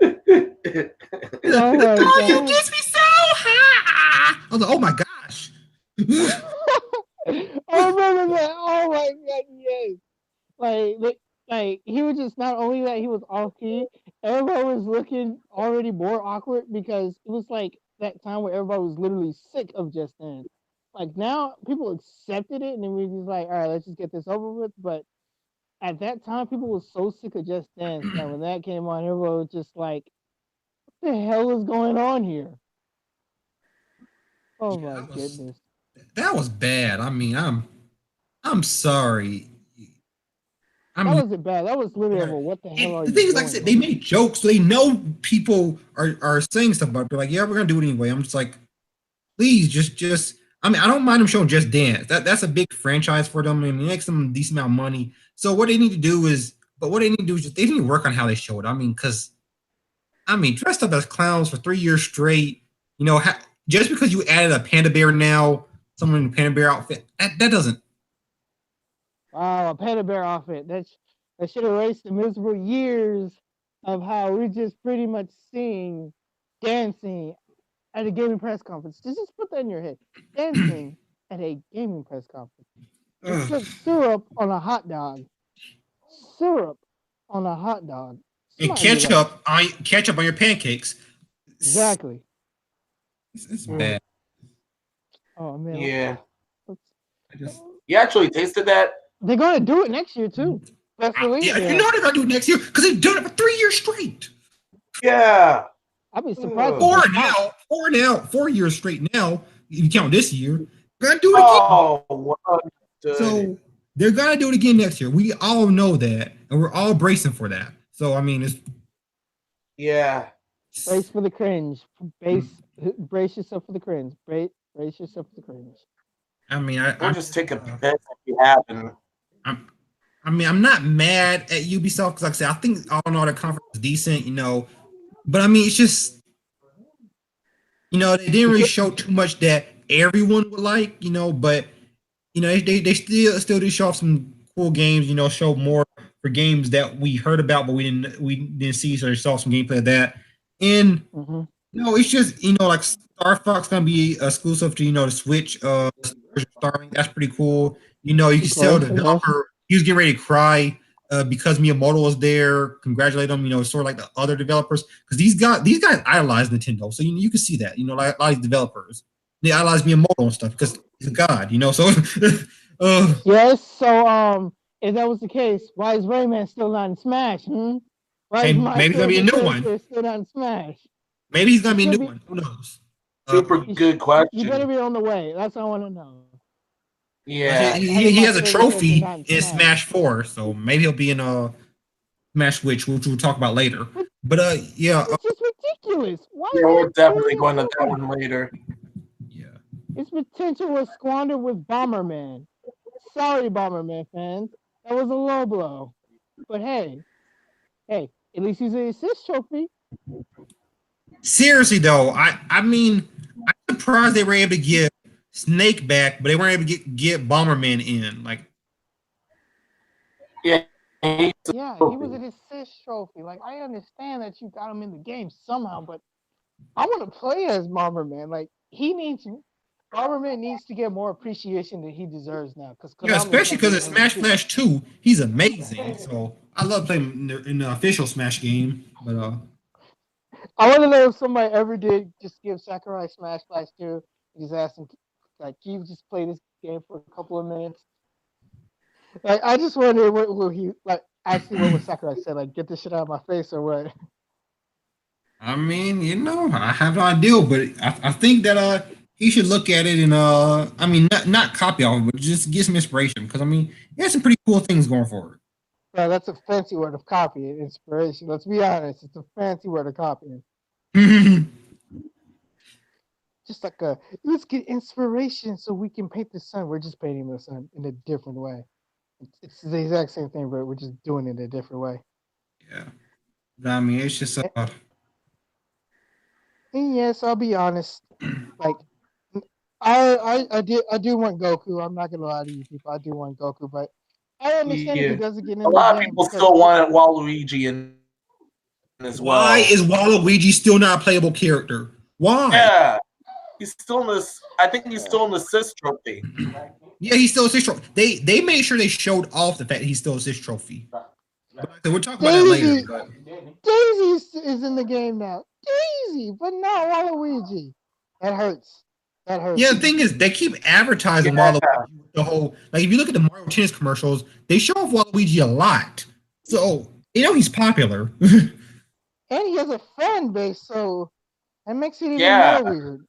Oh my Oh, you god. gets me so high. I was like, oh my gosh. I remember that. Oh my god, yes. Like he was just not only that he was off key, everybody was looking already more awkward because it was like that time where everybody was literally sick of Just Dance. Like now people accepted it and then we just like, all right, let's just get this over with. But at that time, people were so sick of Just Dance that when that came on, everyone was just like, what the hell is going on here? Oh Yeah, my goodness. that was bad. I mean, I'm sorry. I That mean, wasn't bad. That was literally over what the hell are the you thing is, like I doing? said, they made jokes, so they know people are saying stuff about it. They're like, yeah, we're gonna do it anyway. I'm just like, please, just. I mean, I don't mind them showing Just Dance. That's a big franchise for them, and it makes them a decent amount of money. So what they need to do is, but what they need to do is just they need to work on how they show it. I mean, because dressed up as clowns for 3 years straight, just because you added a panda bear now, someone in a panda bear outfit, that doesn't. Wow, a panda bear outfit. That should erase the miserable years of how we just pretty much seeing dancing at a gaming press conference. Just put that in your head. Dancing at a gaming press conference. Let's put syrup on a hot dog. Syrup on a hot dog. And Somebody ketchup on your pancakes. Exactly. It's bad. Oh man. Yeah. I just, You actually tasted that? They're gonna do it next year too. Best release. yeah, you know they're gonna do it next year because they've done it for 3 years straight. Yeah. I'd be surprised. Four 4 years straight now. If you count this year, they're gonna do it again. Oh, wow. So they're gonna do it again next year. We all know that, and we're all bracing for that. So I mean, it's yeah. Brace for the cringe. Brace yourself for the cringe. Brace yourself for the cringe. I mean, We'll just take a piss if you happen. I'm not mad at Ubisoft because, like I said, I think all in all, the conference is decent, But I mean, it's just, they didn't really show too much that everyone would like, But they still do show off some cool games, show more for games that we heard about, but we didn't see. So they saw some gameplay of that, and No, it's just like Star Fox gonna be exclusive to the Switch version of Starlink. That's pretty cool. You can tell the Okay, yeah. developer he was getting ready to cry because Miyamoto was there. Congratulate him. Sort of like the other developers because these guys idolize Nintendo. So you can see that. Like a lot of these developers they idolize Miyamoto and stuff because he's a god. So Yes. So if that was the case, why is Rayman still not in Smash? Why is hey, my maybe it's gonna be a favorite new one. character still not in Smash? Maybe he's gonna He be a new should be. one. Who knows? Super He, good he better question. be on the way. That's what I want to know. Yeah. How is He my has a favorite character trophy not in in Smash? Smash 4, so maybe he'll be in Smash Switch, which we'll talk about later. Which, But yeah, which is ridiculous. Why Yeah, is we're that definitely really going to that important? one later. yeah. Its potential was squandered with Bomberman. Sorry, Bomberman fans. That was a low blow. But hey, at least he's an assist trophy. Seriously though, I mean, I'm surprised they were able to get Snake back, but they weren't able to get Bomberman in. Like, Yeah. Yeah, he was an assist trophy. Like, I understand that you got him in the game somehow, but I want to play as Bomberman. Like, Bomberman needs to get more appreciation than he deserves now. Because yeah, Konami's especially not because in giving him Smash Flash 2, he's amazing. So I love playing in the official Smash game. But I want to know if somebody ever did just give Sakurai Smash Flash 2 and just ask him, like, can you just play this game for a couple of minutes? Like, I just wonder what will he, like, actually what was Sakurai said, like, get this shit out of my face or what? I mean, I have no idea, but I think that he should look at it and I mean not copy off, but just get some inspiration because I mean he has some pretty cool things going forward. Bro, that's a fancy word of copy, inspiration. Let's be honest, it's a fancy word of copying. Just like let's get inspiration so we can paint the sun. We're just painting the sun in a different way. It's the exact same thing, but we're just doing it a different way. Yeah, but I mean it's just And yes, I'll be honest. Like, I do want Goku. I'm not gonna lie to you people. I do want Goku, but I understand if he doesn't get A in the lot of game people because still want Waluigi in as well. why is Waluigi still not a playable character? Why? Yeah. He's still in this. I think he's still in the assist trophy. Yeah, he's still a assist trophy. They made sure they showed off the fact that he's still a assist trophy. But we'll talk about that later. But Daisy is in the game now. Daisy, but not Waluigi. That hurts. That hurts. yeah, the thing is, they keep advertising Waluigi with the whole like. If you look at the Mario Tennis commercials, they show off Waluigi a lot, so he's popular. And he has a fan base, so that makes it even Yeah. more weird.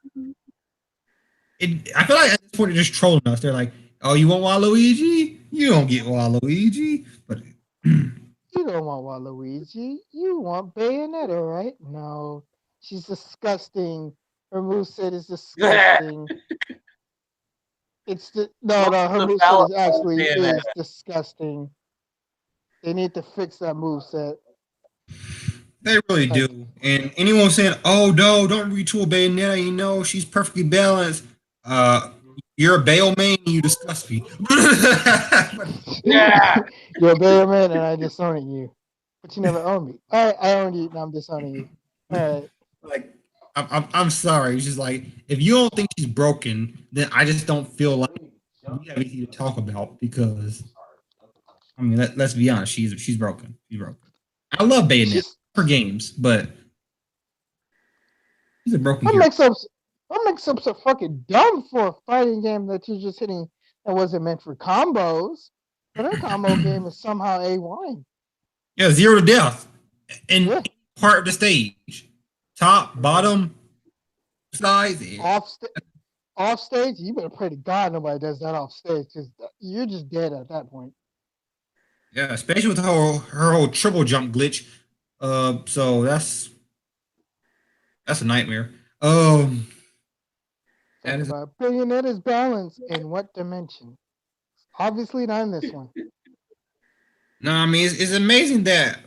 I feel like at this point they're just trolling us. They're like, "Oh, you want Waluigi? You don't get Waluigi." But You don't want Waluigi. You want Bayonetta, right? No. She's disgusting. Her moveset is disgusting. Her moveset is actually is disgusting. They need to fix that moveset. they really do. And anyone saying, "Oh no, don't retool Bayonetta," she's perfectly balanced. You're a Bale main, you disgust me. Yeah. You're a Bayo man and I disown you. But you never owned me. Alright, I owned you and I'm disowning you. Alright. Like, I'm sorry. It's just like if you don't think she's broken, then I just don't feel like we have anything to talk about because I mean let's be honest, she's broken. She's broken. I love Bayonetta for games, but she's a broken character. That makes up so fucking dumb for a fighting game that you're just hitting that wasn't meant for combos. But her combo game is somehow A1. Yeah, 0 to death. And Yeah. part of the stage. Top, bottom, sides. Off stage, you better pray to God nobody does that off stage because you're just dead at that point. Yeah, especially with her whole triple jump glitch. So that's a nightmare. Talk about Bayonetta's balance in what dimension? Obviously not in this one. No, I mean it's amazing that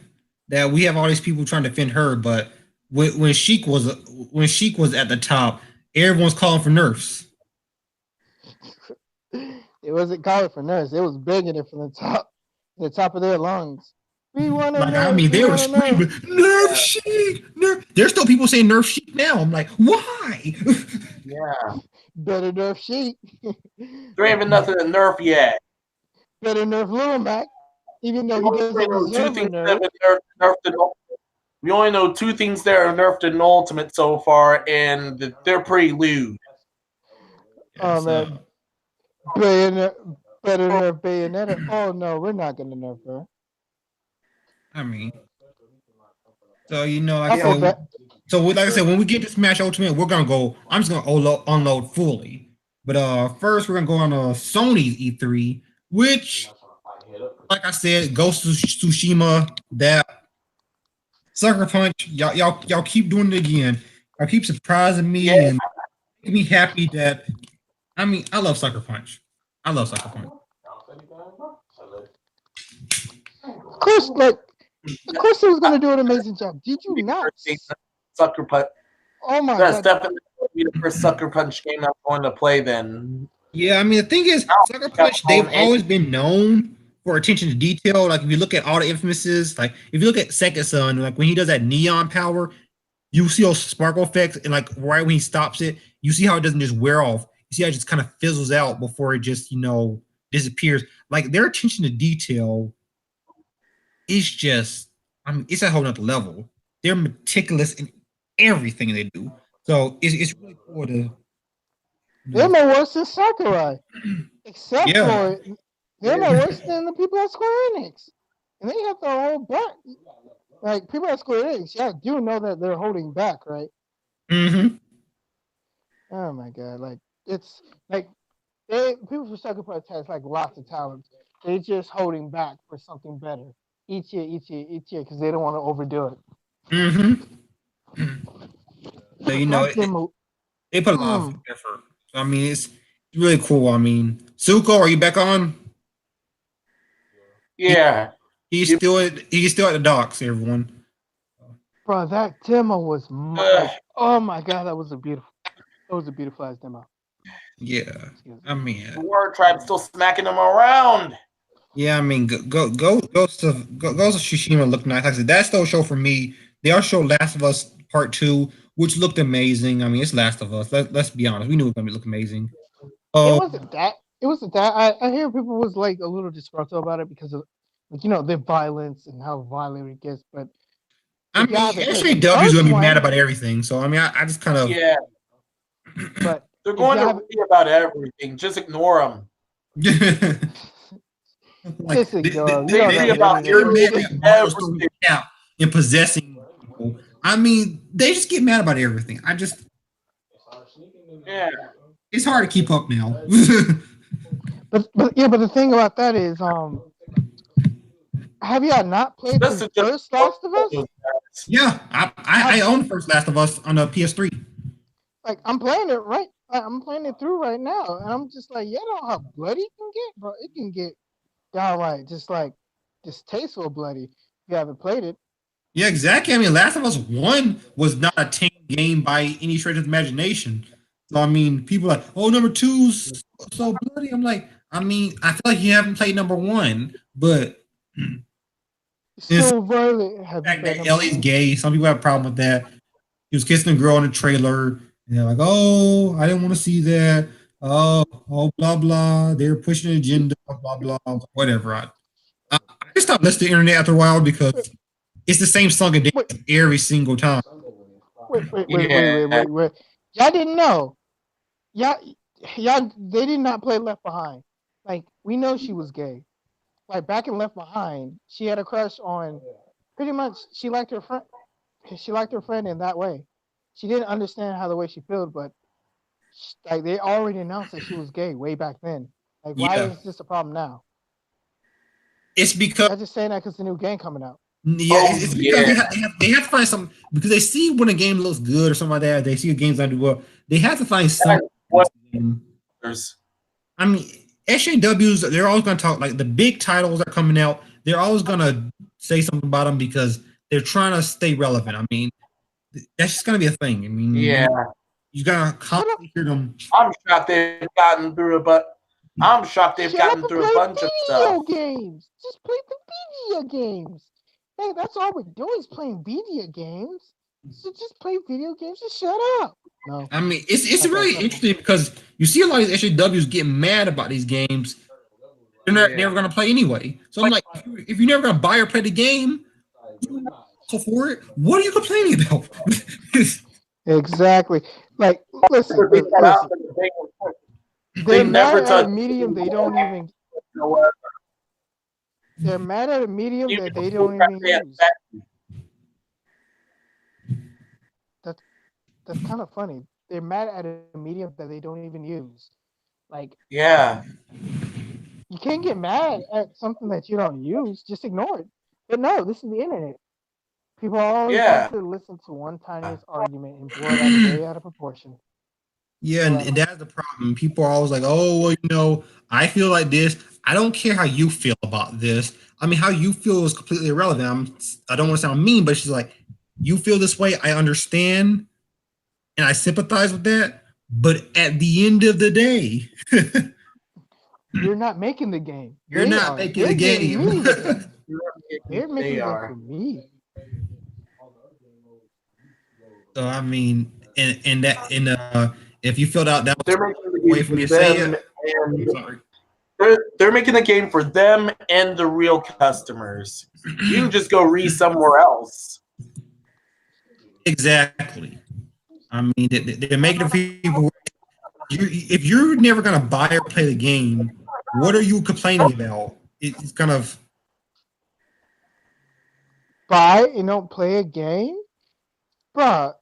we have all these people trying to defend her, but when Sheik was at the top, everyone's calling for nerfs. It wasn't calling for nerfs. It was begging it from the top of their lungs. We want to Like, I nerf. mean, We they were want to screaming, nerf. Nerf Sheik! Nerf. There's still people saying Nerf Sheik now. I'm like, why? Yeah. Better nerf Sheik. There ain't even nothing to nerf yet. Better nerf Little Mac, even though We he only doesn't know two deserve a things that nerf. have been nerfed in, we only know two things that are nerfed in Ultimate so far, and they're pretty lewd. Oh man, better nerf Bayonetta. Oh no, we're not gonna nerf her. I mean, so like I I feel said, bad. like I said, when we get to Smash Ultimate, we're gonna go. I'm just gonna unload fully. But first we're gonna go on Sony's E3, which, like I said, Ghost of Tsushima, that Sucker Punch, y'all keep doing it again. Y'all keep surprising me Yeah. and making me happy that I mean I love Sucker Punch. I love Sucker Punch. Of course, of course, he was gonna do an amazing job. Did you not? Sucker Punch. Oh my That's god! definitely gonna be the first Sucker Punch game I'm going to play then. Yeah, I mean the thing is, Sucker Punch, they've always been known for attention to detail. Like if you look at all the infamouses, like if you look at Second Son, like when he does that neon power, you see those sparkle effects, and like right when he stops it, you see how it doesn't just wear off. You see how it just kind of fizzles out before it just disappears. Like their attention to detail is just, I mean, it's a whole nother level. They're meticulous in everything they do. So it's really cool to. They're no worse than Sakurai, except Yeah. for they're no worse than the people at Square Enix, and they have the whole back. Like people at Square Enix, yeah, do know that they're holding back, right? Mm-hmm. Oh my god! Like it's like people from Sucker Punch has like lots of talent. They're just holding back for something better each year, because they don't want to overdo it. Mm-hmm. So That demo, they put a lot of effort. I mean, it's really cool. I mean, Suko, are you back on? Yeah. He's still at the docks, everyone. bro, that demo was oh my god, that was a beautiful ass demo. Yeah, I mean, the War Tribe's still smacking them around. Yeah, I mean, Ghost of Tsushima looked nice. Like I said, that stole show for me. They also showed Last of Us Part 2, which looked amazing. I mean, it's Last of Us. Let's be honest. We knew it was going to look amazing. It wasn't that. It wasn't that. I hear people was like a little disgruntled about it because of the violence and how violent it gets. But I mean, SJW is going to be mad about everything. So, I mean, I just kind of. Yeah. But they're going to be about everything. Just ignore them. Like, they're mad in possessing people. I mean, they just get mad about everything. Yeah. It's hard to keep up now. but the thing about that is, have y'all not played the first Last of Us? Yeah, I own the first Last of Us on the PS3. Like I'm playing it right. I'm playing it through right now, and I'm just like, you know how bloody it can get, bro. It can get downright just distasteful bloody. If you haven't played it. Yeah, exactly. I mean, Last of Us 1 was not a tame game by any stretch of the imagination. So I mean, people are like, oh, number 2's so bloody. I'm like, I mean, I feel like you haven't played number 1, but so violent. The fact that Ellie's gay, some people have a problem with that. He was kissing a girl in the trailer, and they're like, oh, I didn't want to see that. Oh, blah blah. They're pushing an agenda, blah blah, whatever. I just stopped listening to the internet after a while because it's the same song and dance every single time. Wait. Y'all didn't know. Y'all, they did not play Left Behind. Like, we know she was gay. Like, back in Left Behind, she had a crush on, pretty much, she liked her friend. She liked her friend in that way. She didn't understand how the way she felt, but, like, they already announced that she was gay way back then. Like, why is this a problem now? It's because... I'm just saying that because the new game coming out. Yeah, it's because they have to find something, because they see when a game looks good or something like that. They see a game's not doing well. They have to find something. I mean, SJWs, they're always going to talk, like the big titles that are coming out, they're always going to say something about them because they're trying to stay relevant. I mean, that's just going to be a thing. I mean, you got to constantly hear them. I'm shocked they've gotten through a bunch of stuff. Games. Just play the video games. hey, that's all we're doing is playing video games. So just play video games and shut up. No. I mean, it's Okay, really couple. interesting because you see a lot of these SJWs getting mad about these games. They're not, never going to play anyway. So I'm like, if you're never going to buy or play the game, for it, what are you complaining about? Exactly. Like, listen. They're mad at a medium they don't even. They're mad at a medium that they don't even use. That's kind of funny. They're mad at a medium that they don't even use. Like, Yeah. you can't get mad at something that you don't use. Just ignore it. But no, this is the internet. People always Yeah. like to listen to one tiniest argument and blow it out way out of proportion. Yeah, and that's the problem. People are always like, "Oh, well, you know, I feel like this. I don't care how you feel about this. I mean, how you feel is completely irrelevant. I don't want to sound mean, but she's like, you feel this way. I understand, and I sympathize with that. But at the end of the day, you're not making the game. You're not making the game. They're making the game for me. So I mean, and if you filled out that was They're making the way game for me to for say them, it. and Sorry. they're making the game for them and the real customers. You can just go read somewhere else. Exactly. I mean, they're making it for people. If you're never gonna buy or play the game, what are you complaining about? It's kind of buy and don't play a game, bruh.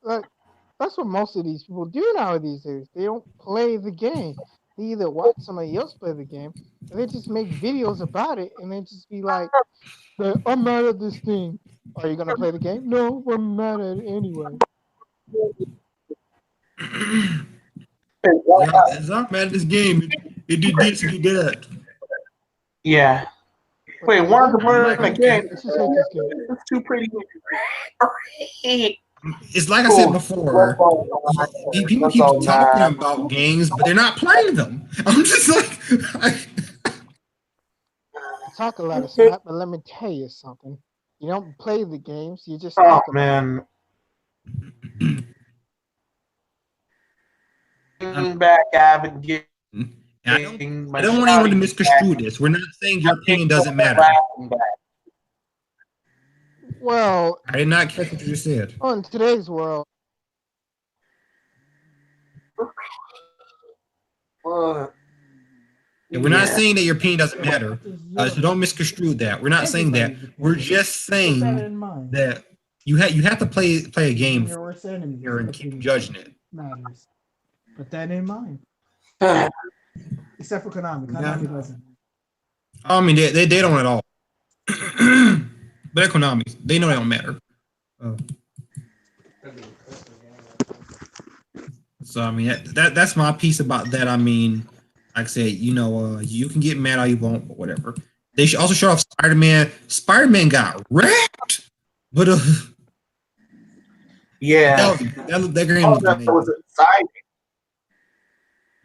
That's what most of these people do nowadays. They don't play the game. They either watch somebody else play the game, or they just make videos about it, and they just be like, "I'm mad at this thing. Are you gonna play the game? No, we're mad at it anyway." it's not mad at this game. It did this, it did that. Yeah. But Wait, then want to again, learn a game? let's just hate this game. It's too pretty. It's like I said before. People keep talking about games, but they're not playing them. I'm just like, You talk a lot of smack, but let me tell you something. You don't play the games. You just talk about man. Back, Avid game. I don't want anyone to misconstrue this. We're not saying your opinion doesn't matter. Well, I did not catch what you just said. in today's world, And we're not saying that your opinion doesn't matter. So don't misconstrue that. We're not saying that. We're just saying that you have to play a game here and keep judging it. Matters. Put that in mind. Except for Konami. Konami doesn't. I mean, they don't at all. But they're Konami. They know they don't matter. So I mean, that's my piece about that. I mean, like I said, you know, you can get mad all you want, but whatever. They should also show off Spider-Man. Spider-Man got wrecked, but yeah, that game was exciting.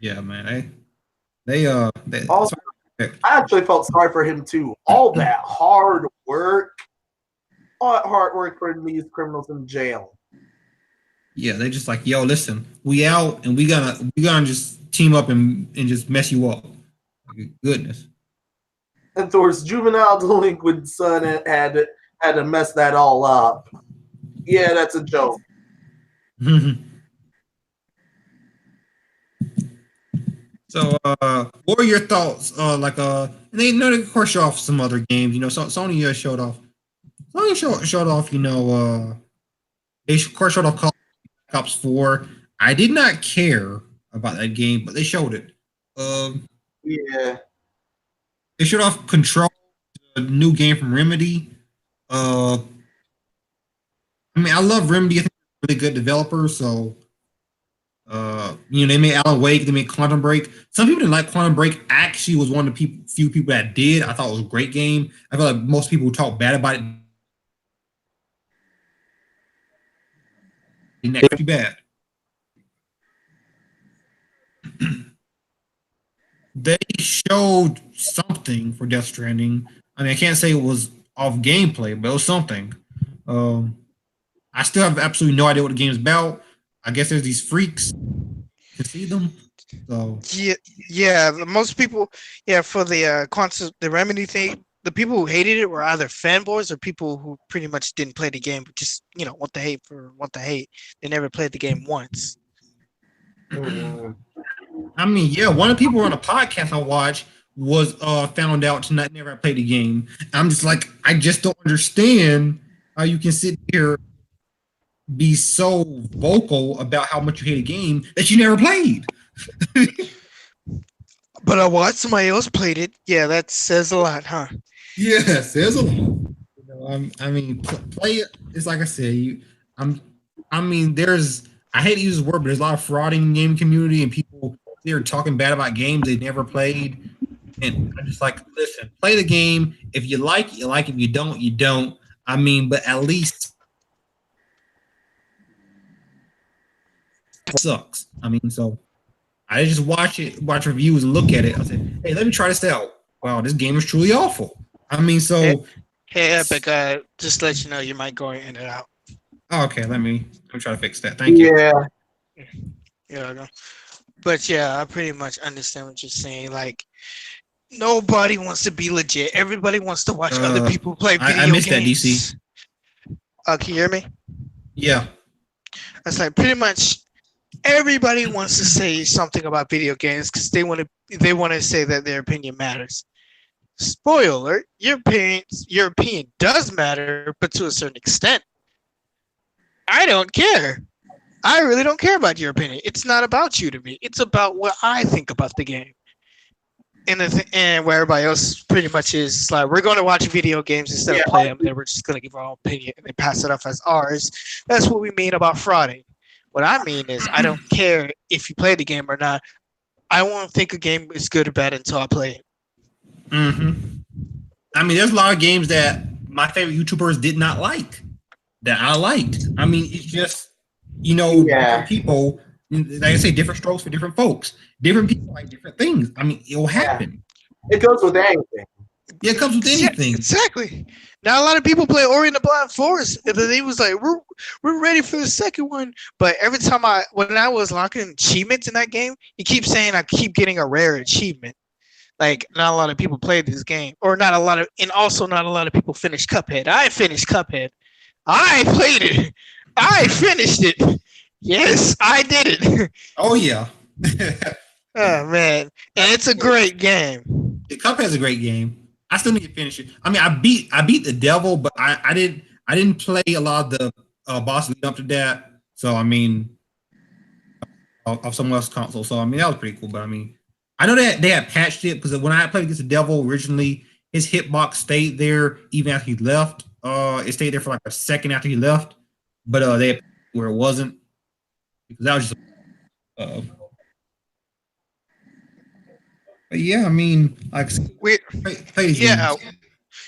Yeah, man. They also, I actually felt sorry for him too. All that hard work, for these criminals in jail. Yeah, they just like, yo, listen, we out and we gonna just team up and just mess you up. Goodness. And Thor's juvenile delinquent son had to mess that all up. Yeah, that's a joke. So, what are your thoughts? And they of course show off some other games. You know, Sony showed off. Sony showed off. You know, they of course showed off Call of Ops 4. I did not care about that game, but they showed it. Yeah. They showed off Control, a new game from Remedy. I mean, I love Remedy. I think they're really good developers. So, you know, they made Alan Wake, they made Quantum Break. Some people didn't like Quantum Break. Actually, was one of the few people that did. I thought it was a great game. I feel like most people who talk bad about it didn't actually bad. They showed something for Death Stranding. I mean, I can't say it was off gameplay, but it was something. I still have absolutely no idea what the game is about. I guess there's these freaks. You can see them. So Yeah. Most people, for the the Remedy thing, the people who hated it were either fanboys or people who pretty much didn't play the game, but just want the hate for what the hate. They never played the game once. I mean, yeah, one of the people on a podcast I watched was found out to not never play the game. I'm just like, I just don't understand how you can sit here be so vocal about how much you hate a game that you never played. But I watched somebody else played it. Yeah, that says a lot, huh? Yeah, says a lot. I mean, play it. It's like I said. I mean, I hate to use this word, but there's a lot of frauding in the gaming community, and people they're talking bad about games they never played. And I'm just like, listen, play the game. If you like it, you like it. If you don't, you don't. I mean, but at least it sucks. I mean, so I just watch reviews and look at it. I said, hey, let me try this out. Wow, this game is truly awful. I mean, so hey Epic, just to let you know you might go in and out. Okay, let me try to fix that. Thank you. Yeah. But yeah, I pretty much understand what you're saying. Like, nobody wants to be legit. Everybody wants to watch other people play video games. I missed that, DC. Can you hear me? Yeah. That's like pretty much everybody wants to say something about video games because they want to say that their opinion matters. Spoiler alert, your opinion does matter, but to a certain extent. I don't care. I really don't care about your opinion. It's not about you to me. It's about what I think about the game. And where everybody else pretty much is like, we're going to watch video games instead of play them, and then we're just going to give our own opinion and they pass it off as ours. That's what we mean about frauding. What I mean is, I don't care if you play the game or not. I won't think a game is good or bad until I play it. Mm-hmm. I mean, there's a lot of games that my favorite YouTubers did not like that I liked. I mean, it's just, different people, like I say, different strokes for different folks. Different people like different things. I mean, it'll happen. It goes with anything. Yeah, it comes with anything. Yeah, exactly. Now a lot of people play Ori and the Blind Forest, and then he was like, "We're ready for the second one." But every time when I was locking achievements in that game, he keeps saying I keep getting a rare achievement. Like, not a lot of people played this game, or not a lot of people finished Cuphead. I finished Cuphead. I played it. I finished it. Yes, I did it. Oh yeah. Oh man, and it's a great game. Cuphead's a great game. I still need to finish it. I mean, I beat the devil, but I didn't play a lot of the bosses leading up to that. So I mean, of someone else's console. So I mean, that was pretty cool. But I mean, I know that they had patched it because when I played against the devil originally, his hitbox stayed there even after he left. It stayed there for like a second after he left, but they where it wasn't because that was just. But yeah, I mean, like weird. Play these games.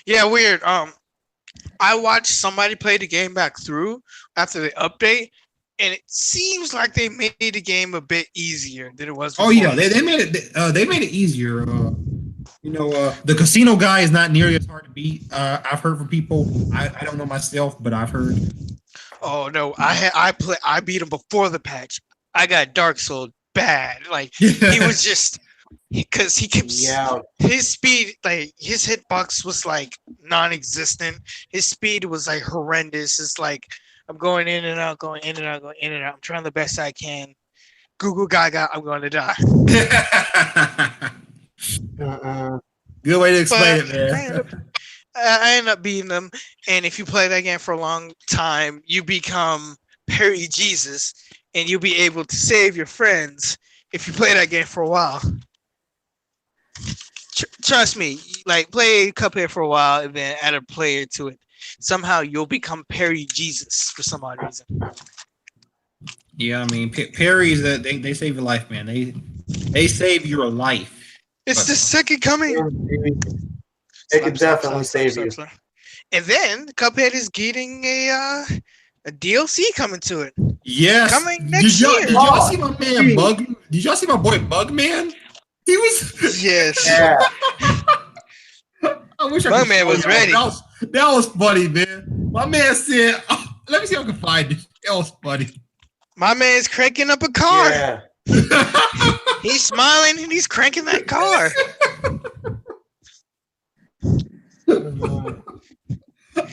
Weird. I watched somebody play the game back through after the update, and it seems like they made the game a bit easier than it was before. Oh yeah, they made it easier. The casino guy is not nearly as hard to beat. I've heard from people. I don't know myself, but I've heard. Oh no, I beat him before the patch. I got Dark Soul bad. Like he was just because he keeps his speed, like his hitbox was like non-existent. His speed was like horrendous. It's like I'm going in and out, going in and out, going in and out. I'm trying the best I can. Google Gaga, I'm going to die. Good way to explain it, man. I end up beating them, and if you play that game for a long time, you become Perry Jesus, and you'll be able to save your friends if you play that game for a while. Trust me, like play Cuphead for a while, and then add a player to it. Somehow you'll become Perry Jesus for some odd reason. Yeah, I mean, Perry's they save your life, man. They save your life. It's the second coming. It could definitely save you. And then Cuphead is getting a DLC coming to it. Yes. Coming next year. Did y'all see my man Bug? Did y'all see my boy Bugman? He was. Yes. Yeah. I wish Bugman was ready. That was funny, man. My man said, let me see if I can find it. That was funny. My man's cranking up a car. Yeah. He's smiling and he's cranking that car.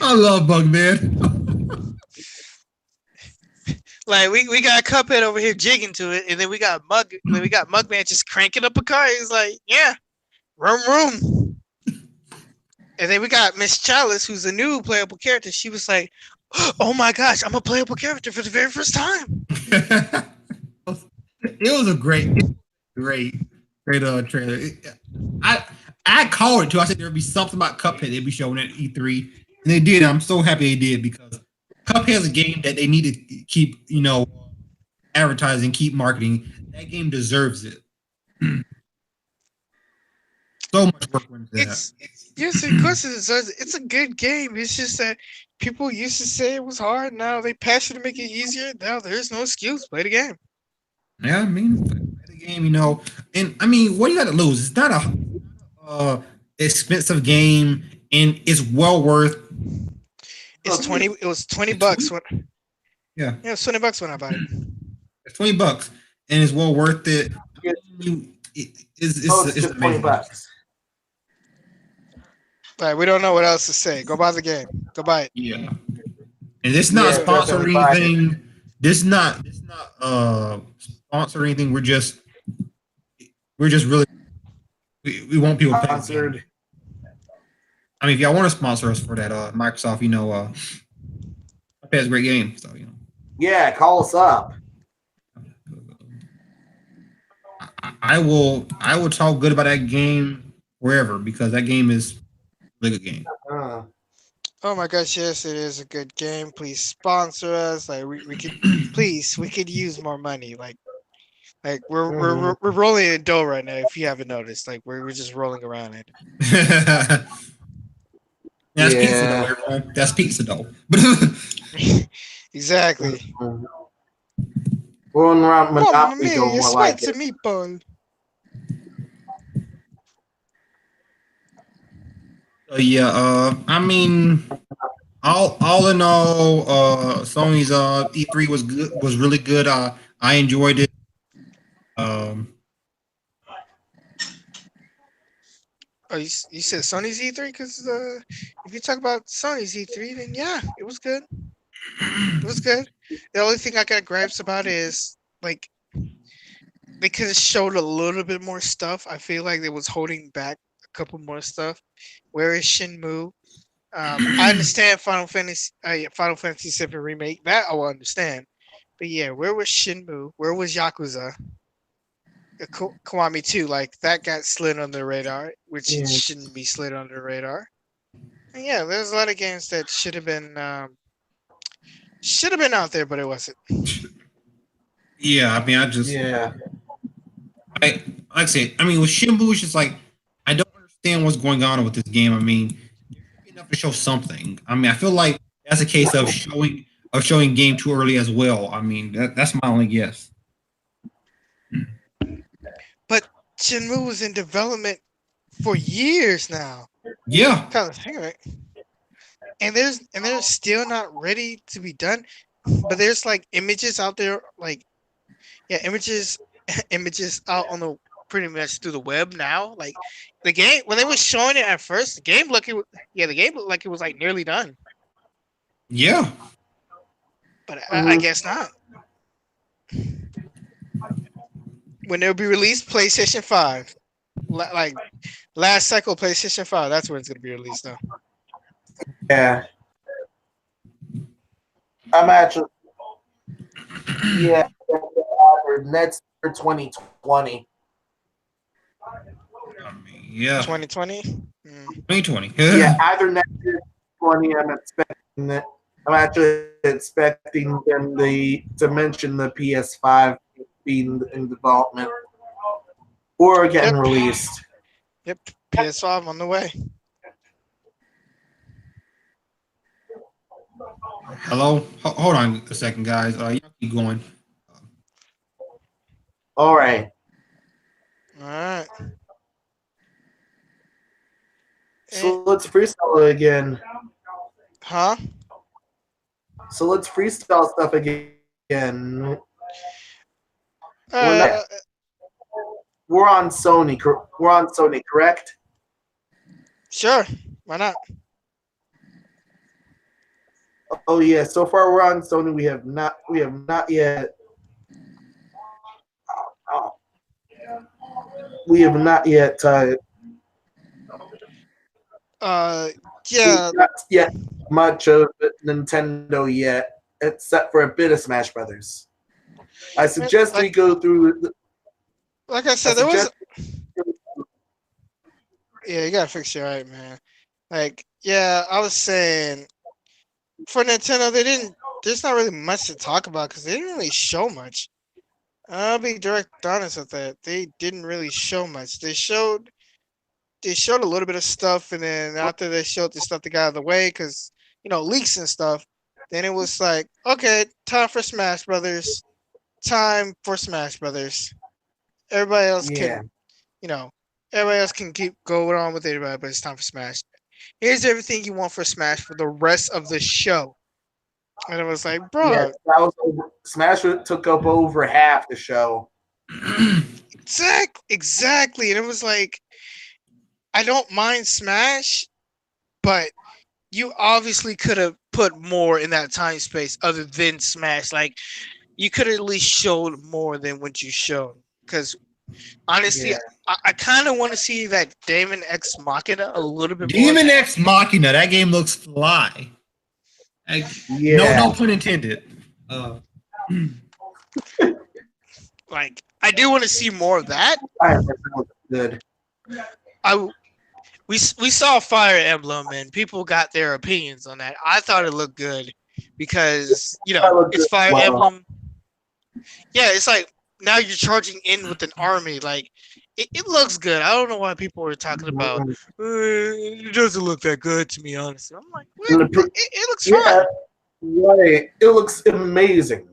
I love Bugman. Like we got Cuphead over here jigging to it, and then we got Mugman just cranking up a car. He's like, yeah, room. And then we got Miss Chalice, who's a new playable character. She was like, oh my gosh, I'm a playable character for the very first time. It was a great trailer. I called it too. I said there'd be something about Cuphead they'd be showing at E3, and they did. I'm so happy they did because Cuphead is a game that they need to keep, advertising, keep marketing. That game deserves it. So much work went into that. Yes, of course it deserves it. It's a good game. It's just that people used to say it was hard. Now they patch it to make it easier. Now there's no excuse. Play the game. Yeah, I mean, play the game, and I mean, what do you got to lose? It's not a expensive game, and it's well worth. It's 20. It was $20 when. Yeah, it was $20 when I bought it. It's $20, and it's well worth it. It's just amazing. $20. Right, we don't know what else to say. Go buy the game. Go buy it. Yeah, and it's not sponsored or anything. This is not sponsored or anything. We're just really we want people sponsored. I mean, if y'all want to sponsor us for that, Microsoft, Cuphead's a great game. So Yeah, call us up. I will talk good about that game wherever because that game is a good game. Oh my gosh, yes, it is a good game. Please sponsor us. Like we could we could use more money. Like we're rolling in dough right now. If you haven't noticed, like we're just rolling around it. That's pizza dough, everyone. That's pizza dough. Exactly. Rolling around Monopoly dough, more like it. Meatball. I mean, all in all, Sony's E3 was really good. I enjoyed it. Oh, you said Sony's E3 because if you talk about Sony's E3, then yeah, it was good. It was good. The only thing I got gripes about is like they could have showed a little bit more stuff. I feel like they was holding back a couple more stuff. Where is Shenmue? I understand Final Fantasy VII Remake. That I will understand. But yeah, where was Shenmue? Where was Yakuza? Kiwami 2, like that got slid under the radar, which it shouldn't be slid under the radar. And yeah, there's a lot of games that should have been out there, but it wasn't. Yeah, I mean, like I said, I mean, with Shenmue, it's just like I don't understand what's going on with this game. I mean, enough to show something. I mean, I feel like that's a case of showing game too early as well. I mean, that's my only guess. But Shenmue was in development for years now. Yeah. And they're still not ready to be done. But there's like images out there, images out on the pretty much through the web now. Like the game when they were showing it at first, the game looked like it was like nearly done. Yeah. But I guess not. When they'll be released, PlayStation 5. Like last cycle PlayStation 5, that's when it's gonna be released now. Yeah. I'm actually next for 2020. Yeah. 2020? 2020. Yeah, either next year or 20, I'm actually expecting them to mention the PS5 being in development or getting released. Yep, PS5 on the way. Hello? Hold on a second, guys. You keep going. All right. So let's freestyle it again. Huh? So let's freestyle stuff again. Uh, We're on Sony. We're on Sony, correct? sure. Why not? Oh yeah. So far, we're on Sony. We have not yet. We have not yet. Yeah. Not yet much of Nintendo yet, except for a bit of Smash Brothers. I suggest we go through. Like I said, there was. Yeah, you gotta fix your right, man. Like, yeah, I was saying for Nintendo, they didn't. There's not really much to talk about because they didn't really show much. I'll be direct honest with that. They didn't really show much. They showed a little bit of stuff, and then after they showed the stuff, they got out of the way because leaks and stuff. Then it was like, okay, time for Smash Brothers. Time for Smash Brothers. Everybody else can, everybody else can keep going on with everybody, but it's time for Smash. Here's everything you want for Smash for the rest of the show. And it was like, bro. Yeah, Smash took up over half the show. Exactly. And it was like, I don't mind Smash, but you obviously could have put more in that time space other than Smash. Like, you could have at least showed more than what you showed. Because honestly, I kind of want to see that Demon X Machina a little bit more. Demon X Machina, that game looks fly. No pun intended. Like, I do want to see more of that. Good. We saw Fire Emblem and people got their opinions on that. I thought it looked good because it's Fire Emblem. Yeah, it's like now you're charging in with an army. Like it looks good. I don't know why people were talking about it doesn't look that good to me, honestly. I'm like, it looks fine. Right. It looks amazing.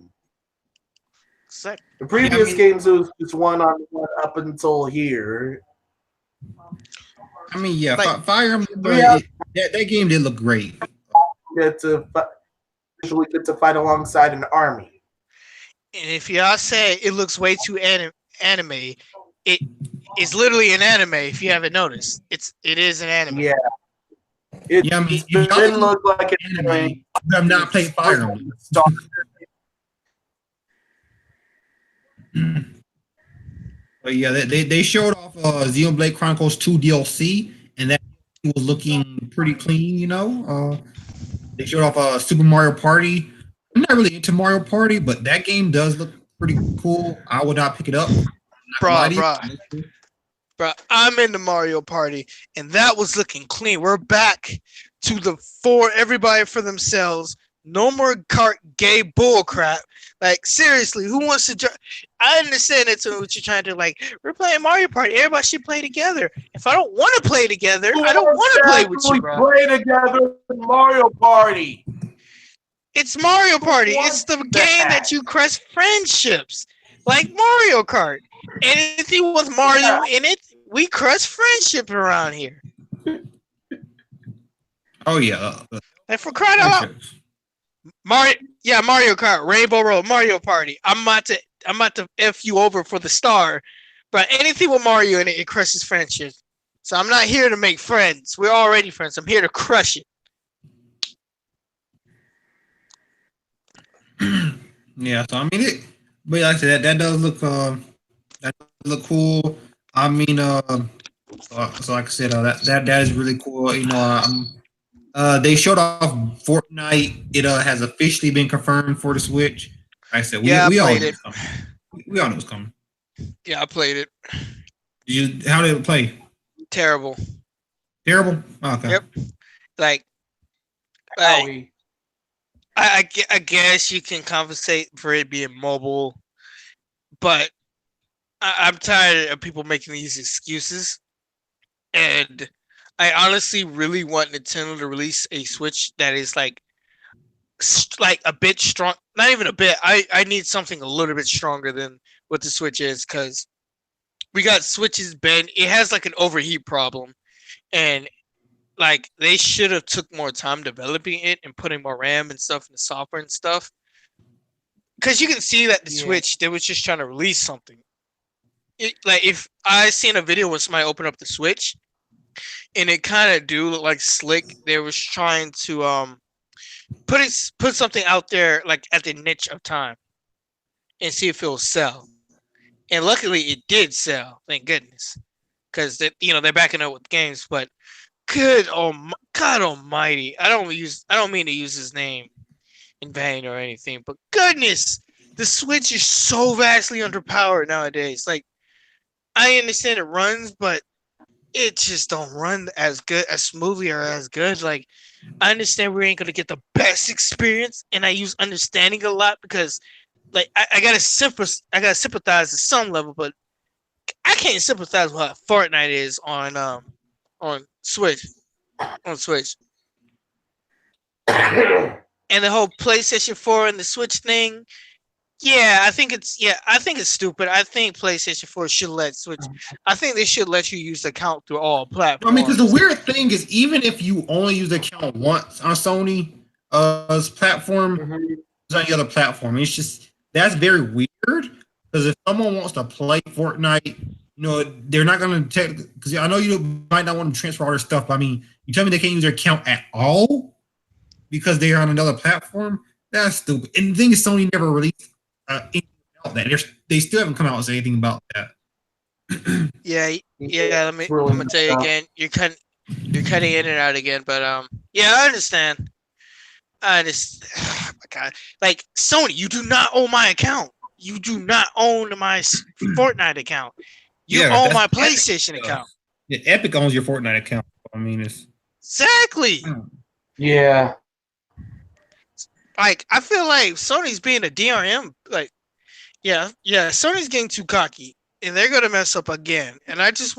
The previous games, it was just one-on-one up until here. I mean, Fire Emblem, that game did look great. Usually get to fight alongside an army. And if y'all say it looks way too anime, it's literally an anime. If you haven't noticed, it is an anime. Yeah. It didn't look like an anime. I'm not playing Fire Emblem. But yeah, they showed off Xenoblade Chronicles 2 DLC, and that was looking pretty clean. They showed off Super Mario Party. I'm not really into Mario Party, but that game does look pretty cool. I would not pick it up. Bro, I'm into Mario Party, and that was looking clean. We're back to the everybody for themselves. No more cart gay bull crap. Like, seriously, who wants to I understand it's what you're trying to we're playing Mario Party. Everybody should play together. If I don't want to play together, I don't want to play with you, bro. Play together in Mario Party. It's Mario Party. It's the game that you crush friendships. Like Mario Kart. Anything with Mario in it, we crush friendship around here. Oh, yeah. And for crying out loud. Mario Kart, Rainbow Road, Mario Party. I'm about to F you over for the star. But anything with Mario in it, it crushes friendship. So I'm not here to make friends. We're already friends. I'm here to crush it. Yeah, so I mean but like I said, that does look cool. I mean so like I said, that is really cool. They showed off Fortnite. It has officially been confirmed for the Switch. Like I said, we all knew it. We all knew it was coming. Yeah, I played it. How did it play? Terrible. Terrible? Oh, okay. Yep. I guess you can compensate for it being mobile, but I'm tired of people making these excuses. And I honestly really want Nintendo to release a Switch that is like a bit strong. Not even a bit. I need something a little bit stronger than what the Switch is, because we got Switches bend. It has like an overheat problem, and like they should have took more time developing it and putting more RAM and stuff in the software and stuff. Because you can see that the Switch, they was just trying to release something. Like if I seen a video where somebody opened up the Switch, and it kind of do look like slick, they was trying to put something out there like at the niche of time, and see if it will sell. And luckily, it did sell. Thank goodness, because they're backing up with games. But God Almighty, I don't mean to use his name in vain or anything, but goodness, the Switch is so vastly underpowered nowadays. Like, I understand it runs, but it just don't run as good, as smoothly, or as good. Like, I understand we ain't gonna get the best experience, and I use understanding a lot because, like, I gotta sympathize to some level, but I can't sympathize with what Fortnite is on Switch. On Switch. And the whole PlayStation 4 and the Switch thing, I think it's stupid. I think PlayStation 4 should let Switch. I think they should let you use the account through all platforms. I mean, because the weird thing is, even if you only use the account once on Sony's platform, it's on the other platform. It's just that's very weird. Because if someone wants to play Fortnite, they're not going to because I know you might not want to transfer all their stuff. But I mean, you tell me they can't use their account at all because they're on another platform. That's stupid. And the thing is, Sony never released anything about that. They still haven't come out and say anything about that. I'm gonna tell you again. You're cutting in and out again, but I understand. Oh my God, like Sony, you do not own my account. You do not own my Fortnite account. You own my PlayStation account. Yeah, Epic owns your Fortnite account. I mean, it's exactly. Yeah. Like, I feel like Sony's being a DRM. Like, Sony's getting too cocky, and they're gonna mess up again. And I'm just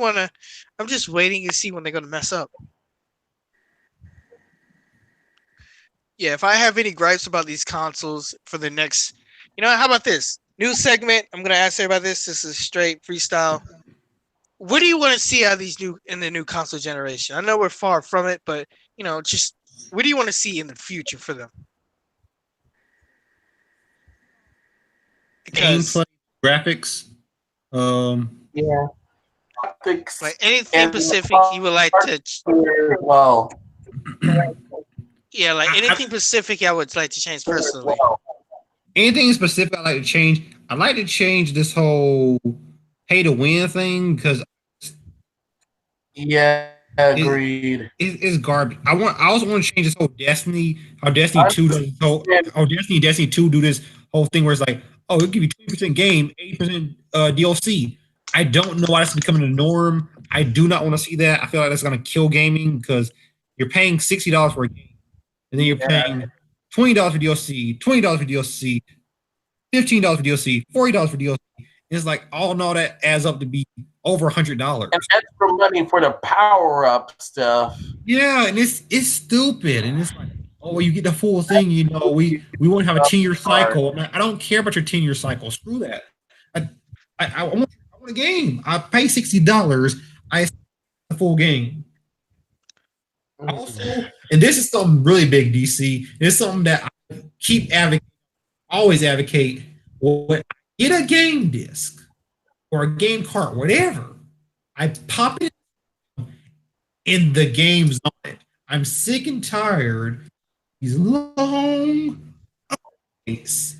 waiting to see when they're gonna mess up. Yeah, if I have any gripes about these consoles for the next, how about this new segment? I'm gonna ask everybody this. This is straight freestyle. What do you want to see out of these in the new console generation? I know we're far from it, but just what do you want to see in the future for them? Gameplay, graphics, like anything specific you would like to. Well, yeah, like anything specific I would like to change personally. Anything specific I'd like to change? I'd like to change this whole pay to win thing because agreed. It's garbage. I also want to change this whole Destiny. How Destiny 2 does. How Destiny 2 do this whole thing where it's like, oh, it'll give you 20% game, 80% DLC. I don't know why that's becoming the norm. I do not want to see that. I feel like that's going to kill gaming because you're paying $60 for a game, and then you're paying $20 for DLC, $20 for DLC, $15 for DLC, $40 for DLC. It's like all that adds up to be over $100. And extra money for the power-up stuff. Yeah, and it's stupid. And it's like, oh, you get the full thing, we won't have a 10-year cycle. I don't care about your 10-year cycle. Screw that. I want a game. I pay $60. I the full game. Also, and this is something really big, DC. It's something that I always advocate. When I get a game disc or a game cart, whatever, I pop it in the game's on it. I'm sick and tired of these long days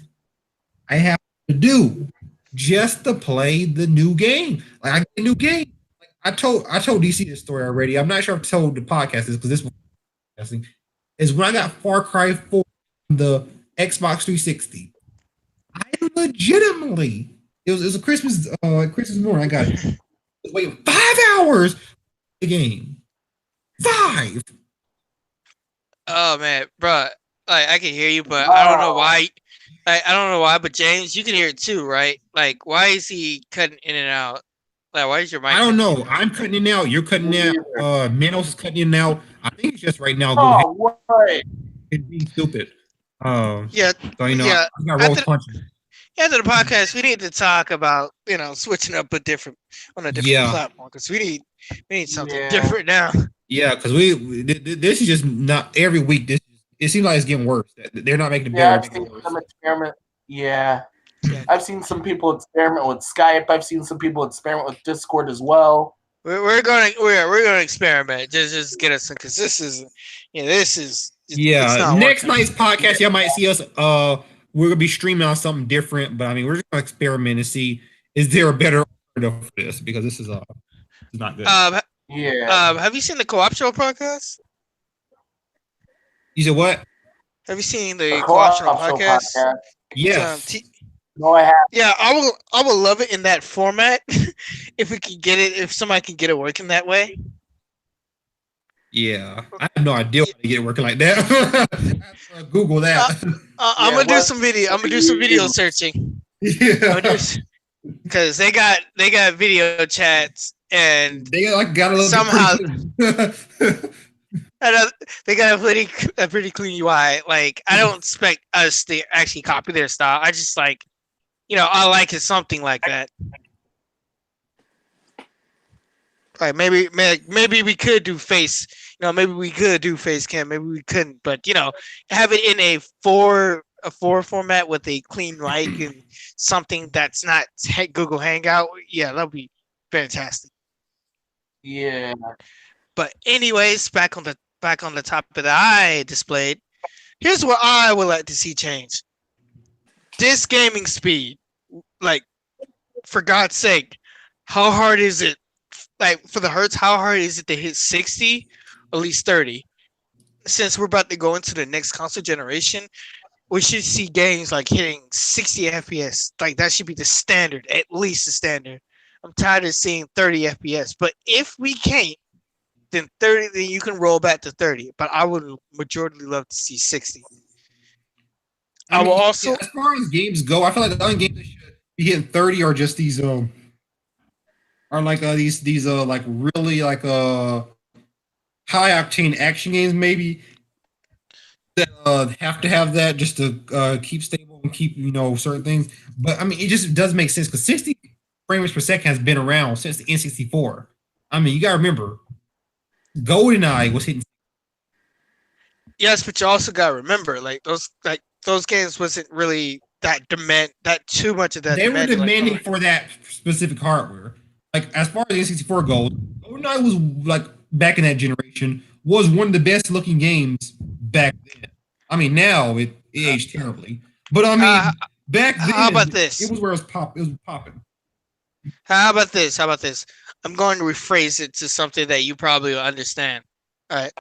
I have to do just to play the new game. Like I get a new game. Like I told DC this story already. I'm not sure I've told the podcast this because this was is when I got Far Cry 4 on the Xbox 360. I legitimately it was a Christmas morning. I got it. Wait 5 hours for the game. 5. Oh man, bro. Like I can hear you, but I don't know why. Like, I don't know why, but James, you can hear it too, right? Like, why is he cutting in and out? Like, why is your mic? I don't know. I'm cutting in and out. You're cutting in and out. Manos is cutting in and out. I think it's just right now. Go ahead. It's being stupid. So I got roll punches. After the podcast, we need to talk about switching up on a different platform because we need something different now. Yeah, because this is just not every week. It seems like it's getting worse. They're not making it Yeah, better. I've seen some experiment. Yeah, Yeah. I've seen some people experiment with Skype. I've seen some people experiment with Discord as well. We're gonna experiment. Just get us because this is it's not Next working. night's podcast, y'all might see us. We're gonna be streaming on something different, but I mean, we're just gonna experiment and see is there a better alternative for this because this is not good. Yeah. Have you seen the Co-op Show podcast? You said what? Have you seen the The Co-op Show Co-op Show podcast? podcast. Yes. No, I have. Yeah, I will love it in that format if we can get it. If somebody can get it working that way. Yeah, I have no idea how to get it working like that. Google that. I'm gonna do some video. I'm gonna do some video searching. Yeah, because they got video chats and they got a little somehow bit they got a pretty clean UI. Like I don't expect us to actually copy their style. I just like, I like it something like that. Like maybe we could do face. Maybe we could do face cam. Maybe we couldn't. But have it in a four format with a clean mic and something that's not Google Hangout. Yeah, that'll be fantastic. Yeah. But anyways, back on the topic that I displayed. Here's what I would like to see change. This gaming speed, like, for God's sake, how hard is it? Like for the hertz, how hard is it to hit 60, at least 30? Since we're about to go into the next console generation, we should see games like hitting 60 FPS. Like that should be the standard, at least the standard. I'm tired of seeing 30 FPS. But if we can't, then 30, then you can roll back to 30. But I would majorly love to see 60. I will also, as far as games go, I feel like the only games that should be hitting 30 are just these are like these like really like high octane action games maybe that have to have that just to keep stable and keep certain things. But I mean, it just does make sense because 60 frames per second has been around since the N64. I mean, you gotta remember, GoldenEye was hitting. Yes, but you also gotta remember, those games wasn't really that too much of that. They were demanding for that specific hardware. Like as far as the N64 goes, GoldenEye was like back in that generation was one of the best looking games back then. I mean, now it aged terribly, but I mean, back then, how about this? It was where it was popping. How about this? I'm going to rephrase it to something that you probably will understand. All right.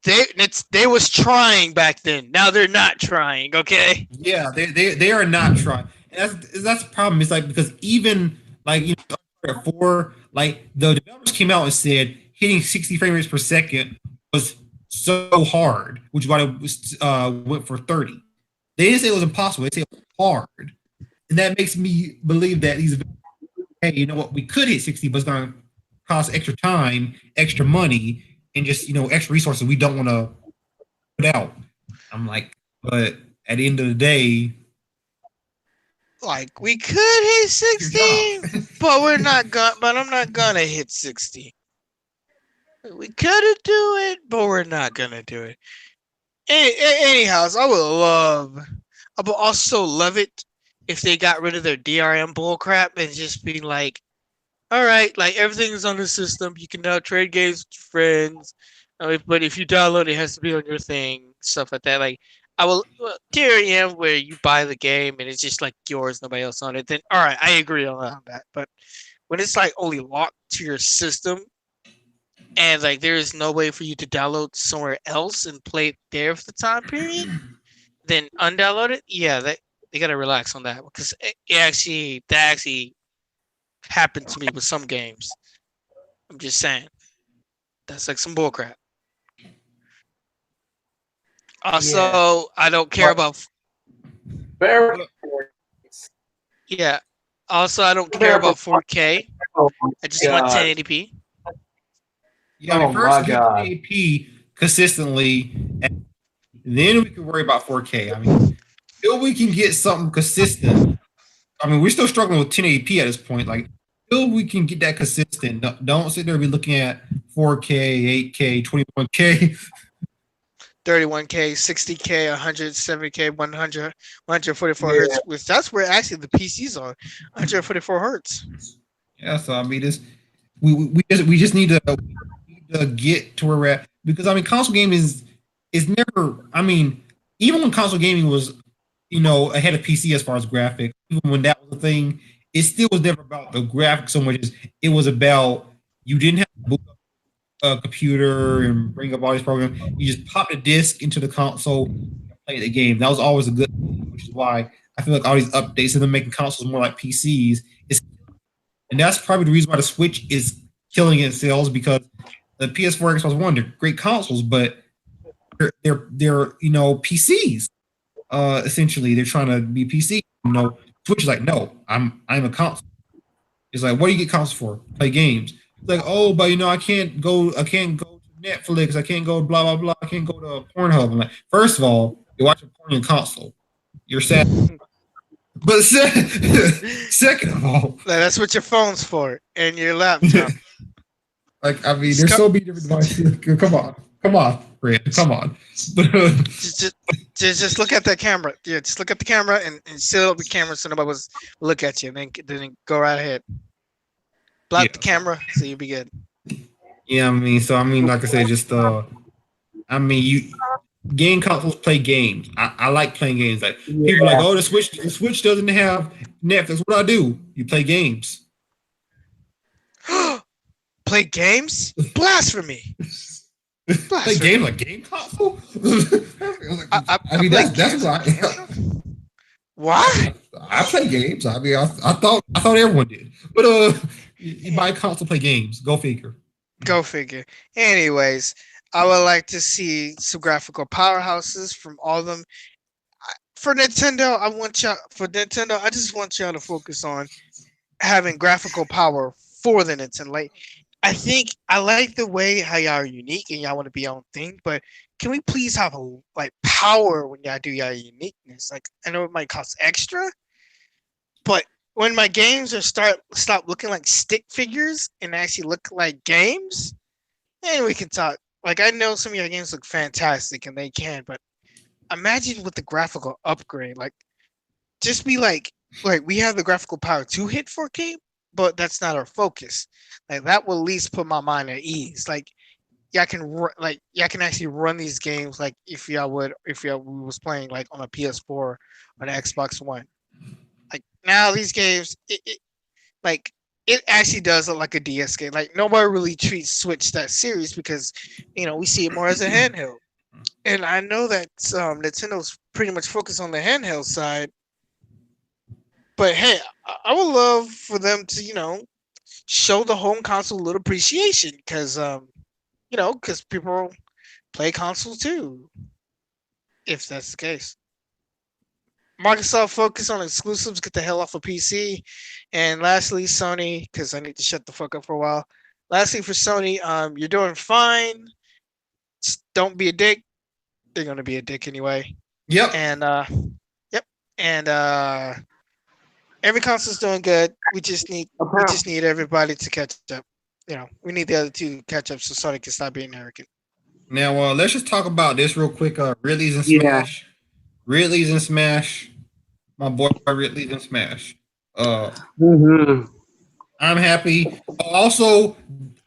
They was trying back then. Now they're not trying. Okay. Yeah, they are not trying. And that's the problem. It's like because even like 4, like the developers came out and said hitting 60 frames per second was so hard, which is why it was, went for 30. They didn't say it was impossible. They said it was hard, and that makes me believe that these. Hey, you know what? We could hit 60, but it's going to cost extra time, extra money, and just extra resources we don't want to put out. I'm like, but at the end of the day, like we could hit 60, but we're not gonna. But I'm not gonna hit 60. We could do it, but we're not gonna do it. Anyhow, I would also love it if they got rid of their DRM bullcrap and just be like, all right, like everything's on the system. You can now trade games with your friends, but if you download, it has to be on your thing, stuff like that. Like I will DRM where you buy the game and it's just like yours, nobody else on it. Then all right, I agree on that. But when it's like only locked to your system, and like there is no way for you to download somewhere else and play it there for the time period, then undownload it. Yeah, they gotta relax on that because that actually happened to me with some games. I'm just saying, that's like some bullcrap. Also, I don't care about. Yeah. Also, I don't care about 4K. I just want 1080p. Yeah, first get 1080p consistently, and then we can worry about 4K. I mean, until we can get something consistent. I mean, we're still struggling with 1080p at this point. Like, until we can get that consistent, don't sit there and be looking at 4K, 8K, 21K. 31K, 60K, 170K, 100, 144 Yeah. hertz. Which that's where actually the PCs are. 144 hertz. Yeah, so I mean, this we just need to get to where we're at, because I mean, console gaming is never. I mean, even when console gaming was, ahead of PC as far as graphics, even when that was a thing, it still was never about the graphics so much as it was about you didn't have to boot up a computer and bring up all these programs. You just pop the disc into the console and play the game. That was always a good thing, which is why I feel like all these updates and them making consoles more like PCs is, and that's probably the reason why the Switch is killing in sales, because the PS4 and Xbox One, they're great consoles, but they're PCs. Essentially, they're trying to be PC. Switch is like, no, I'm a console. It's like, what do you get console for? Play games. It's like, oh, but I can't go to Netflix, I can't go blah blah blah, I can't go to Pornhub. I'm like, first of all, you're watching porn on console. You're sad. But second of all, that's what your phone's for and your laptop. Like, I mean, there's so many different devices. Come on, Fred, come on. just look at the camera. Yeah, just look at the camera and set up the camera so nobody was look at you, and then go right ahead. Block the camera, so you'll be good. Yeah, I mean, like I said, just game consoles play games. I like playing games. Like, people are like, oh, the Switch doesn't have Netflix. What do? You play games. Play games? Blasphemy! Play game like game console? I mean, that's why. I play games. I mean, I thought everyone did, but you buy a console, play games. Go figure. Go figure. Anyways, I would like to see some graphical powerhouses from all of them. For Nintendo, I just want y'all to focus on having graphical power for the Nintendo. Like, I think I like the way how y'all are unique and y'all want to be your own thing, but can we please have power when y'all do y'all uniqueness? Like, I know it might cost extra, but when my games stop looking like stick figures and actually look like games, then we can talk. Like, I know some of your games look fantastic and they can, but imagine with the graphical upgrade, like, just be like we have the graphical power to hit 4K, but that's not our focus. Like, that will at least put my mind at ease. Like, y'all can actually run these games like if we was playing like on a PS4 or an Xbox One. Like, now these games, it actually does look like a DS game. Like, nobody really treats Switch that serious because we see it more as a handheld. And I know that Nintendo's pretty much focused on the handheld side. But hey, I would love for them to, show the home console a little appreciation because, because people play consoles too, if that's the case. Microsoft focus on exclusives, get the hell off of PC. And lastly, Sony, because I need to shut the fuck up for a while. Lastly, for Sony, you're doing fine. Just don't be a dick. They're going to be a dick anyway. Yep. And, every console's doing good. We just need everybody to catch up. We need the other two to catch up so Sony can stop being arrogant. Now, let's just talk about this real quick. Ridley's in Smash. Ridley's in Smash. My boy Ridley's in Smash. I'm happy. Also,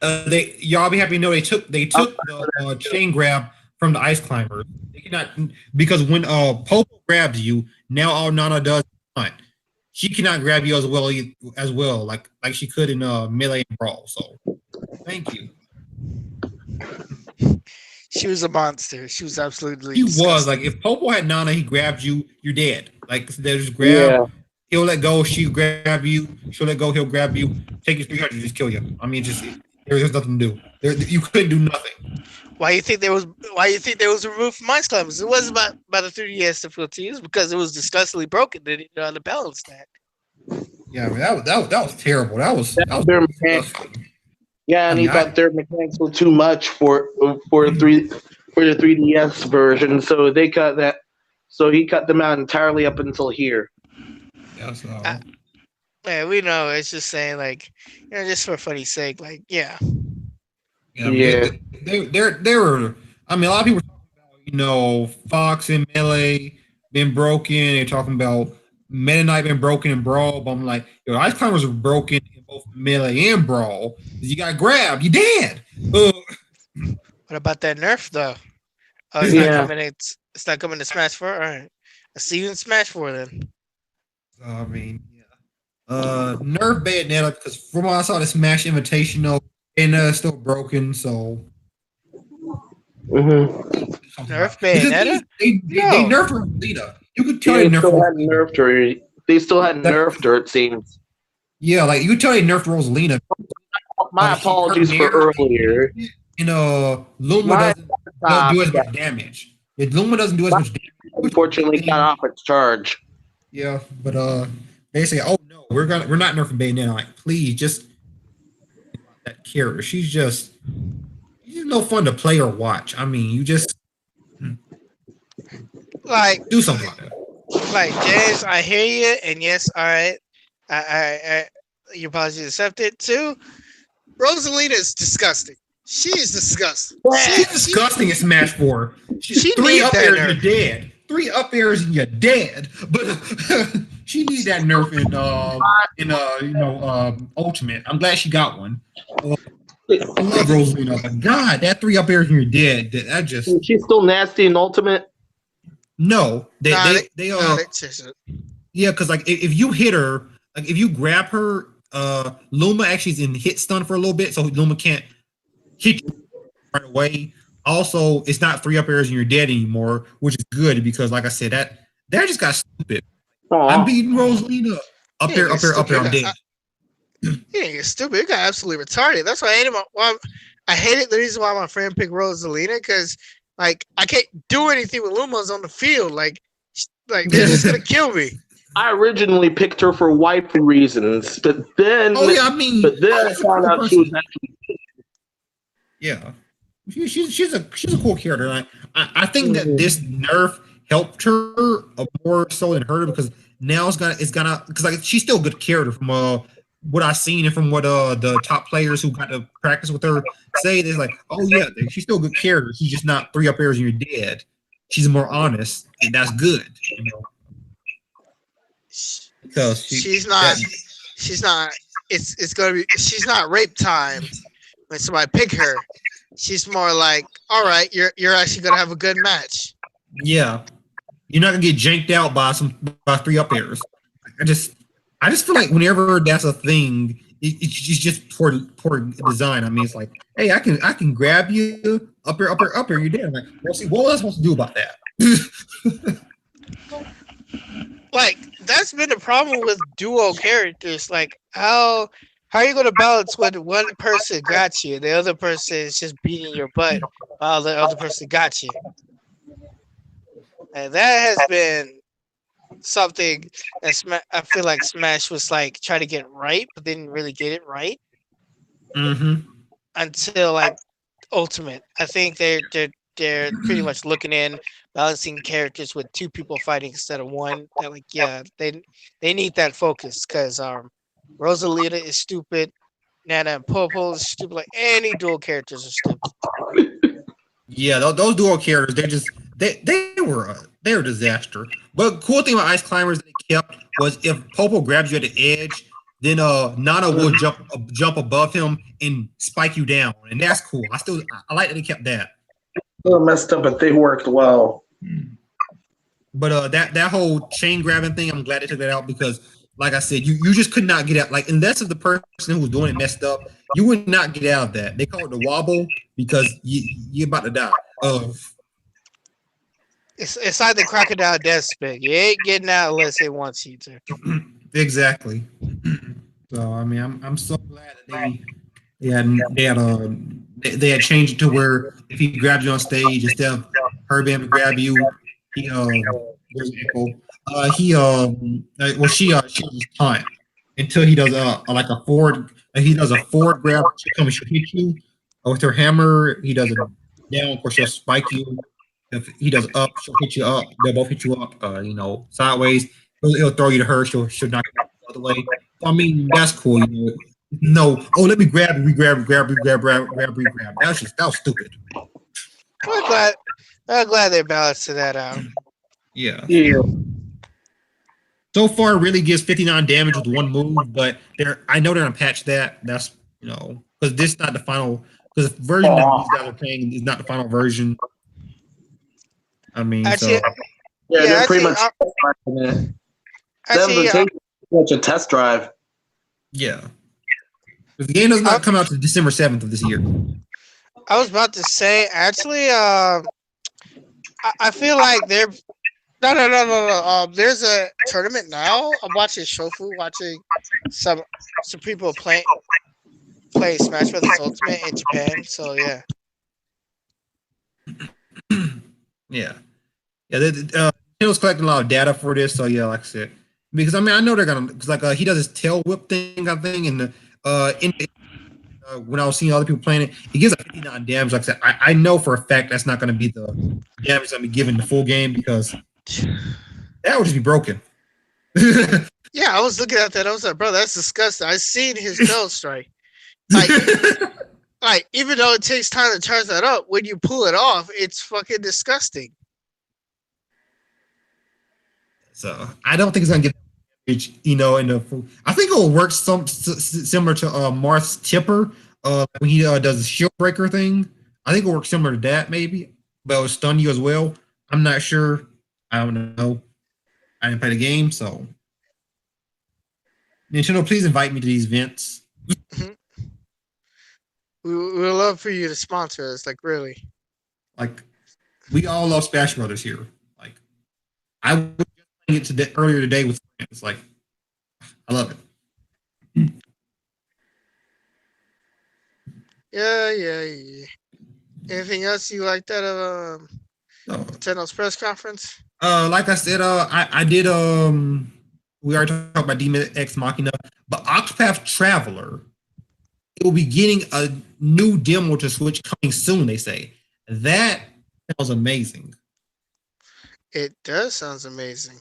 y'all be happy to know they took the chain grab from the Ice Climber. They cannot, because when Popo grabs you, now all Nana does is hunt. She cannot grab you as well, like she could in Melee and Brawl. So, thank you. She was a monster. She was absolutely. She was like, if Popo had Nana, he grabbed you, you're dead. Like, they just grab. He'll let go. She'll grab you. She'll let go. He'll grab you. Take his 300, just kill you. I mean, there's nothing to do. You couldn't do nothing. Why you think there was a roof from Ice Climbers? It wasn't about the 3DS difficulties because it was disgustingly broken. They didn't know how to balance that. Yeah, I mean, that was terrible. That was their mechanics. Yeah, and he thought their mechanics were too much for the 3DS version, so they cut that. So he cut them out entirely up until here. Yeah, so. Yeah, we know. It's just saying, like, just for funny sake, like, yeah. Yeah, I mean, they were. I mean, a lot of people talking about, Fox and Melee been broken. They're talking about Meta Knight been broken in Brawl, but I'm like, Ice Climbers are broken in both Melee and Brawl. You got grabbed, you dead. What about that nerf though? Oh, it's not coming. It's not coming to Smash 4. All right, I see you in Smash 4 then. I mean, nerf Bayonetta because from what I saw the Smash Invitational and still broken. So Nerf Bayonetta? They nerfed Rosalina. You could tell they nerfed her. They still had nerfed her. It seems. Yeah, like you could tell they nerfed Rosalina. My apologies for earlier. Luma doesn't do as much damage. Luma doesn't do as much damage. Unfortunately, got off its charge. Yeah, but they say, "Oh no, we're not nerfing Bayonetta." Like, please, just that character. She's no fun to play or watch. I mean, you just like do something like that. Like James, I hear you, and yes, all right, I your apology accepted too. Rosalina is disgusting. She is disgusting. She's disgusting in Smash 4. She 3 up airs and you're dead. 3 up airs and you're dead. But she needs that nerf in Ultimate. I'm glad she got one. I love Rosalina. But God, that 3 up airs and you're dead. That just. She's still nasty in Ultimate. No, they yeah, because like if you hit her, like if you grab her, Luma actually is in hit stun for a little bit, so Luma can't hit you right away. Also, it's not 3 up airs and you're dead anymore, which is good because, like I said, that just got stupid. Aww. I'm beating Rosalina up there, I'm dead. Yeah, you're stupid. You got absolutely retarded. That's why I hate him. I hate it. The reason why my friend picked Rosalina because. Like I can't do anything with Lumas on the field. Like they're just gonna kill me. I originally picked her for wife reasons, but then I found out she was actually. Yeah, she's a cool character. I think that this nerf helped her more so than hurt her because now it's gonna because like she's still a good character from what I've seen and from what the top players who got to practice with her say. They're like, oh yeah, she's still a good character. She's just not 3 up airs and you're dead. She's more honest, and that's good. Because she's not. It's gonna be. She's not rape time when somebody pick her. She's more like, all right, you're actually gonna have a good match. Yeah, you're not gonna get janked out by 3 up airs. I just feel like whenever that's a thing, it's just poor design. I mean, it's like, hey, I can grab you up here, you're dead. I'm like, well, see, what was I supposed to do about that? Like, that's been the problem with duo characters. Like, how are you going to balance when one person got you, the other person is just beating your butt while the other person got you? And that has been something that I feel like Smash was like trying to get right, but didn't really get it right. Until like Ultimate. I think they're pretty much looking in, balancing characters with 2 people fighting instead of 1. They're like, yeah, they need that focus because Rosalina is stupid, Nana and Popo is stupid. Like any dual characters are stupid. Yeah, those dual characters, they were a disaster. But the cool thing about Ice Climbers that they kept was if Popo grabs you at the edge, then Nana will jump above him and spike you down, and that's cool. I like that they kept that. A little messed up, but they worked well. But that whole chain grabbing thing, I'm glad they took that out because, like I said, you just could not get out. Like unless if the person who was doing it messed up, you would not get out of that. They call it the wobble because you're about to die. It's like the crocodile death spit. You ain't getting out unless they want you to. Exactly. So I mean, I'm so glad that they had changed it to where if he grabs you on stage instead of her being able to grab you, he there's an echo. She just taunt until he does like a forward. He does a forward grab. She'll hit you with her hammer. He does it down. Of course, she'll spike you. If he does up, she'll hit you up. They'll both hit you up. Sideways. He'll throw you to her. She'll knock you out the other way. So, I mean, that's cool. No. Oh, let me grab, re-grab, grab, re-grab, grab, grab, re-grab. That was stupid. I'm glad they balanced that out. Yeah. Yeah. So far, it really gives 59 damage with one move, but I know they're gonna patch that. That's because this is not the final. Because the version that these guys are playing is not the final version. I mean, Actually, so Yeah, yeah, they're pretty actually, much the actually, invitation is such a test drive. yeah. The game does not come out to December 7th of this year. I was about to say, actually, I feel like they're no. There's a tournament now. I'm watching Shofu, watching some people play Smash Brothers Ultimate in Japan. So yeah. Yeah. Yeah, Nintendo's collecting a lot of data for this, so yeah, like I said, because I mean I know they're gonna because like he does his tail whip thing, I think, and when I was seeing other people playing it, he gives like 59 damage. Like I said, I know for a fact that's not gonna be the damage that be given the full game because that would just be broken. Yeah, I was looking at that. I was like, bro, that's disgusting. I seen his tail strike. Like, even though it takes time to charge that up, when you pull it off, it's fucking disgusting. So I don't think it's gonna get in the. I think it will work similar to Mars Tipper when he does the shield breaker thing. I think it will work similar to that maybe, but it'll stun you as well. I'm not sure. I don't know. I didn't play the game, so Nintendo, please invite me to these events. We would love for you to sponsor us, like really. Like we all love Smash Brothers here. Like I was just playing it earlier today with friends. Like I love it. Yeah. Anything else you like that of Nintendo's press conference? Like I said, I did we already talked about Demon X Machina, but Octopath Traveler, it will be getting a new demo to Switch coming soon, they say. That sounds amazing. It does sounds amazing.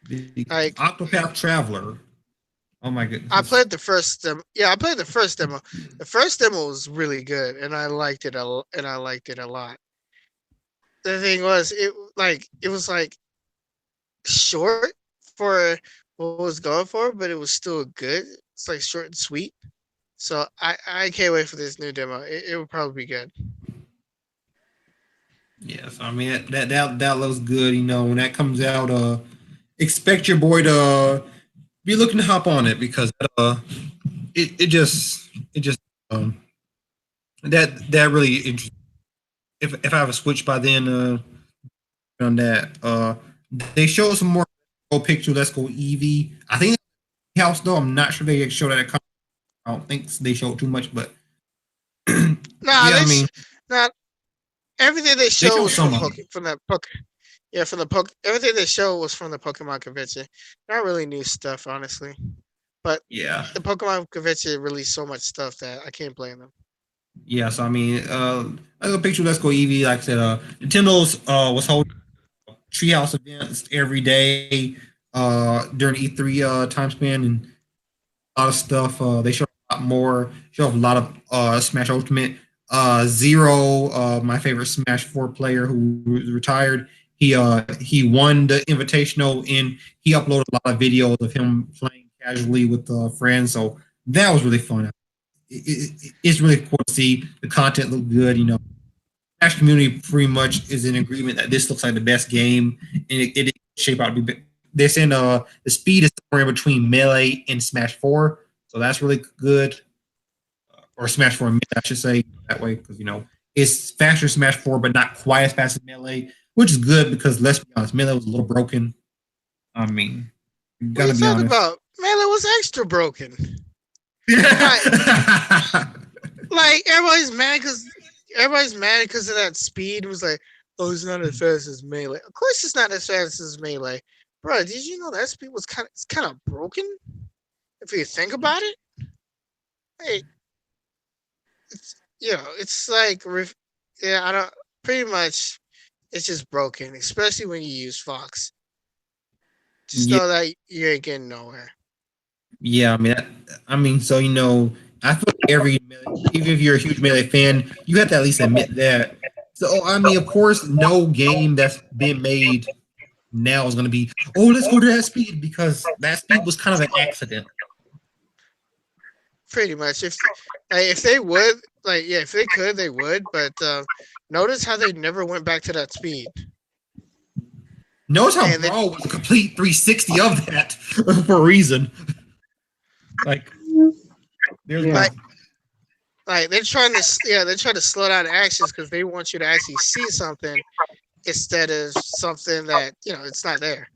Like Octopath Traveler. Oh my goodness. I played the first demo. Yeah, I played the first demo. The first demo was really good, and I liked it a lot. The thing was, it was short for what it was going for, but it was still good. It's like short and sweet. So I can't wait for this new demo. It will probably be good. Yes, I mean that looks good. When that comes out, expect your boy to be looking to hop on it because it just that really interesting. If I have a Switch by then on that, they show some more picture. Let's go Eevee. I think house though. I'm not sure they showed that. I don't think they showed too much, but Nah, yeah, I mean, not everything they showed was some from that book. Yeah, everything they showed was from the Pokemon convention. Not really new stuff, honestly. But yeah, the Pokemon convention released so much stuff that I can't blame them. yeah. So I mean, let's go picture. Let's go Eevee. Like I said, Nintendo's was holding treehouse events every day during E3 time span and a lot of stuff. They show a lot more. Show a lot of Smash Ultimate. Zero, my favorite Smash 4 player who retired. He won the invitational and he uploaded a lot of videos of him playing casually with friends. So that was really fun. It's really cool to see the content look good. Smash community pretty much is in agreement that this looks like the best game, and it shape out to be. They're saying the speed is somewhere in between Melee and Smash 4, so that's really good. Or Smash 4 I should say that way because it's faster Smash 4, but not quite as fast as Melee, which is good because let's be honest, Melee was a little broken. I mean, What are you gotta be talking honest. about? Melee was extra broken. Like everybody's mad because of that speed. It was like, oh, it's not as fast as Melee. Of course, it's not as fast as Melee, bro. Did you know that speed was kind of broken? If you think about it, hey, it's like, yeah, I don't. Pretty much, it's just broken, especially when you use Fox. Just Yeah. know that you ain't getting nowhere. Yeah, so I feel like even if you're a huge Melee fan, you have to at least admit that. So, of course, no game that's been made now is going to be, oh, let's go to that speed because that speed was kind of an accident. Pretty much. If they would, if they could, they would. But notice how they never went back to that speed. Notice how Brawl was a complete 360 of that for a reason. They're trying to slow down actions because they want you to actually see something instead of something that it's not there.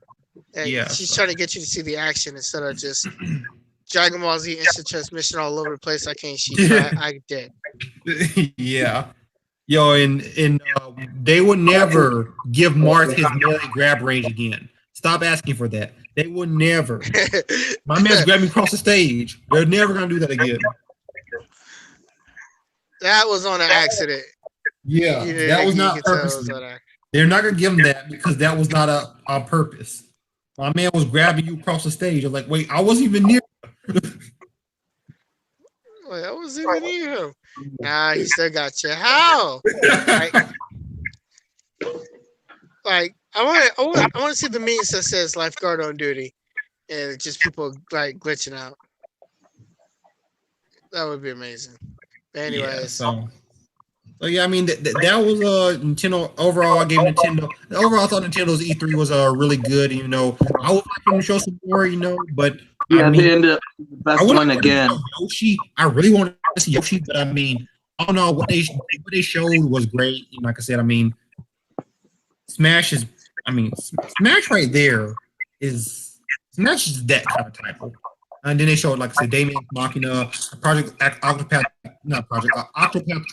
She's trying to get you to see the action instead of just Dragon Ball Z instant transmission all over the place. I can't see. I did. Yeah. Yo, and they would never give Marth his melee grab range again. Stop asking for that. They would never. My man's grabbing across the stage. They're never gonna do that again. That was on an accident. Yeah, that was not purposely. They're not gonna give him that because that was not a purpose. My man was grabbing you across the stage. I'm like, wait, I wasn't even near. I wasn't even near him. Nah, he still got you. How? I want to see the memes that says lifeguard on duty, and it's just people glitching out. That would be amazing. But anyways, yeah, so yeah, that was Nintendo. Overall, I gave Nintendo. Overall, I thought Nintendo's E3 was really good. I would like them to show some more. But yeah, they ended up the best one again. Yoshi, I really wanted to see Yoshi, but I don't know what they showed was great. Like I said, Smash is. Smash right there is Smash is that kind of title. And then they showed, like I said, Damien Machina, Octopath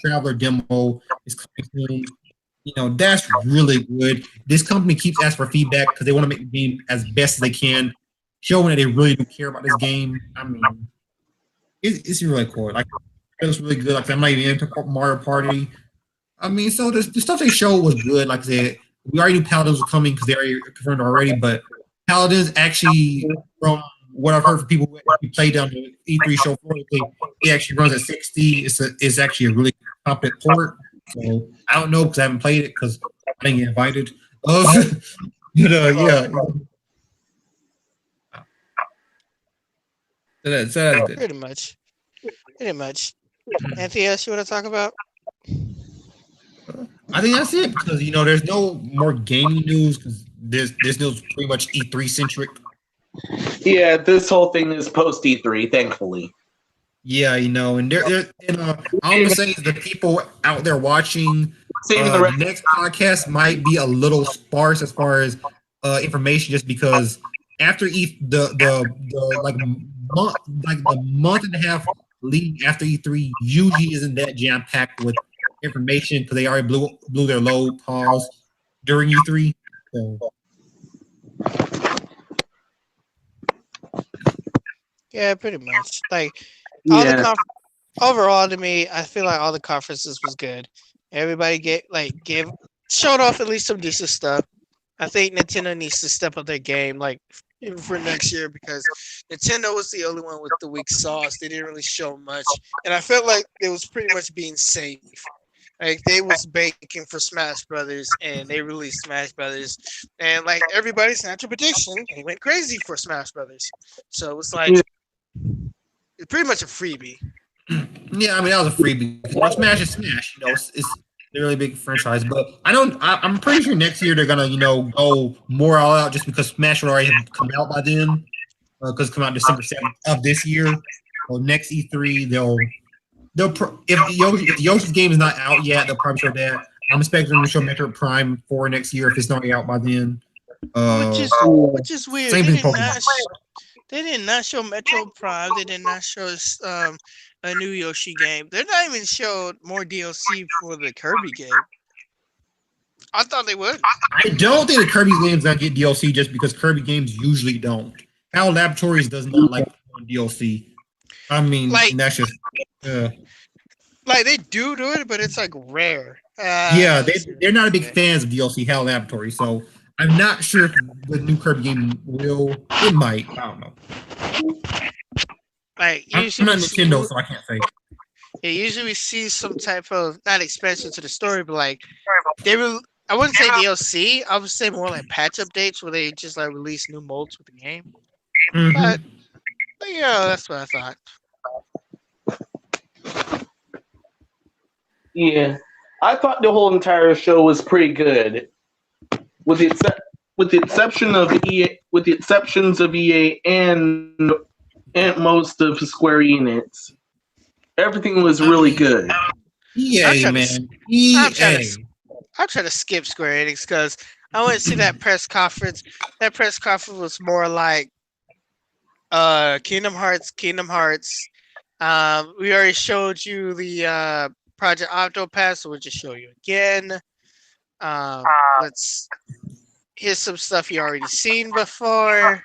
Traveler demo is coming soon. That's really good. This company keeps asking for feedback because they want to make the game as best as they can, showing that they really do care about this game. It's really cool. It was really good. I'm not even into Mario Party. So the stuff they showed was good. Like I said, we already knew Paladins were coming because they already confirmed already, but Paladins actually, from what I've heard from people who played on the E3 show, it actually runs at 60. It's actually a really competent port. So I don't know because I haven't played it because I didn't get invited. Yeah. That's good. Pretty much. Anything else you want to talk about? I think that's it because there's no more gaming news because this news is pretty much E3 centric. Yeah, this whole thing is post E3, thankfully. Yeah, and I want to say the people out there watching the next podcast might be a little sparse as far as information, just because after the month and a half leading after E3 usually isn't that jam packed with information because they already blew their load pause during E3. So. Yeah, pretty much. Overall, to me, I feel like all the conferences was good. Everybody showed off at least some decent stuff. I think Nintendo needs to step up their game, for next year, because Nintendo was the only one with the weak sauce. They didn't really show much, and I felt like it was pretty much being safe. They was banking for Smash Brothers, and they released Smash Brothers, and everybody's natural prediction, they went crazy for Smash Brothers. So it was it's pretty much a freebie. Yeah, that was a freebie. Smash is Smash. It's a really big franchise, but I'm pretty sure next year they're gonna go more all out just because Smash would already have come out by then, because it come out December 7th of this year. Or next E3 if Yoshi's game is not out yet, they'll probably show that. I'm expecting them to show Metroid Prime 4 next year if it's not already out by then. Which is weird. They did not show Metroid Prime. They did not show a new Yoshi game. They're not even showed more DLC for the Kirby game. I thought they would. I don't think the Kirby game's gonna get DLC just because Kirby games usually don't. HAL Laboratories does not like DLC. That's just they do it, but it's rare. They're not a big fans of DLC HAL Laboratories, so I'm not sure if the new Kirby game will. It might. I don't know. like I'm usually not we see, Nintendo, so I can't say. yeah, usually we see some type of not expansion to the story, but like they will. I wouldn't say DLC. I would say more like patch updates where they just like release new modes with the game. Mhm. But yeah, that's what I thought. Yeah, I thought the whole entire show was pretty good, with the with the exception of EA, with the exceptions of EA and most of Square Enix. Everything was I really mean, good. I'm EA, trying to. man. I'm trying to. EA. I'm trying to skip Square Enix because I went to see that press conference. That press conference was more like Kingdom Hearts. Kingdom Hearts. We already showed you the Project Octopath, so we'll just show you again. Let's here's some stuff you already seen before.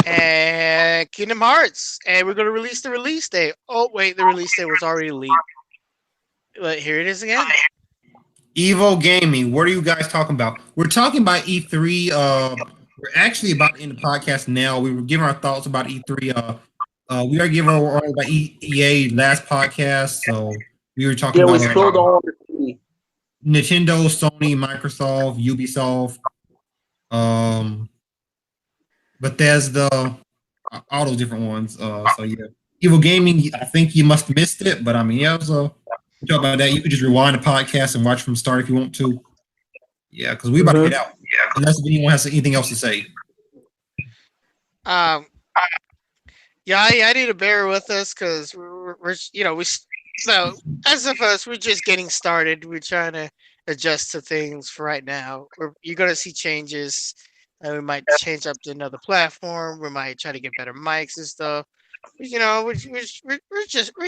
And Kingdom Hearts. And we're gonna release the release date. Oh wait, the release date was already leaked. But here it is again. Evo Gaming. What are you guys talking about? We're talking about E3. We're actually about to end the podcast now. We were giving our thoughts about E3. We are giving our all about EA last podcast. So we were talking Yeah, we about spilled all the tea. Nintendo, Sony, Microsoft, Ubisoft, Bethesda, all those different ones. So yeah, Evo Gaming. I think you must have missed it, but I mean, yeah. So we talk about that. You could just rewind the podcast and watch from start if you want to. Yeah, because we're about to get out. Yeah, unless anyone has anything else to say. Um, yeah, I need to bear with us because we're you know we so as of us we're just getting started. We're trying to adjust to things for right now. You're gonna see changes. We might change up to another platform. We might try to get better mics and stuff. You know, we're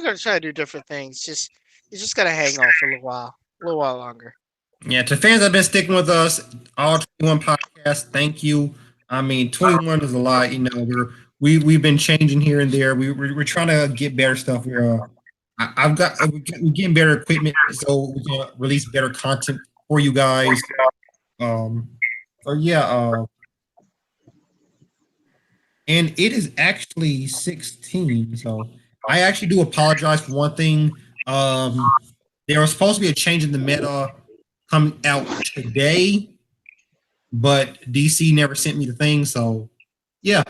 gonna try to do different things. Just you just gotta hang on for a little while longer. Yeah, to fans that have been sticking with us, all 21 podcasts, thank you. I mean, 21 is a lot. You know, we've been changing here and there. We're trying to get better stuff. I've got we're getting better equipment, so we can release better content for you guys. Um, so yeah, and it is actually 16. So I actually do apologize for one thing. There was supposed to be a change in the meta coming out today, but DC never sent me the thing. So yeah.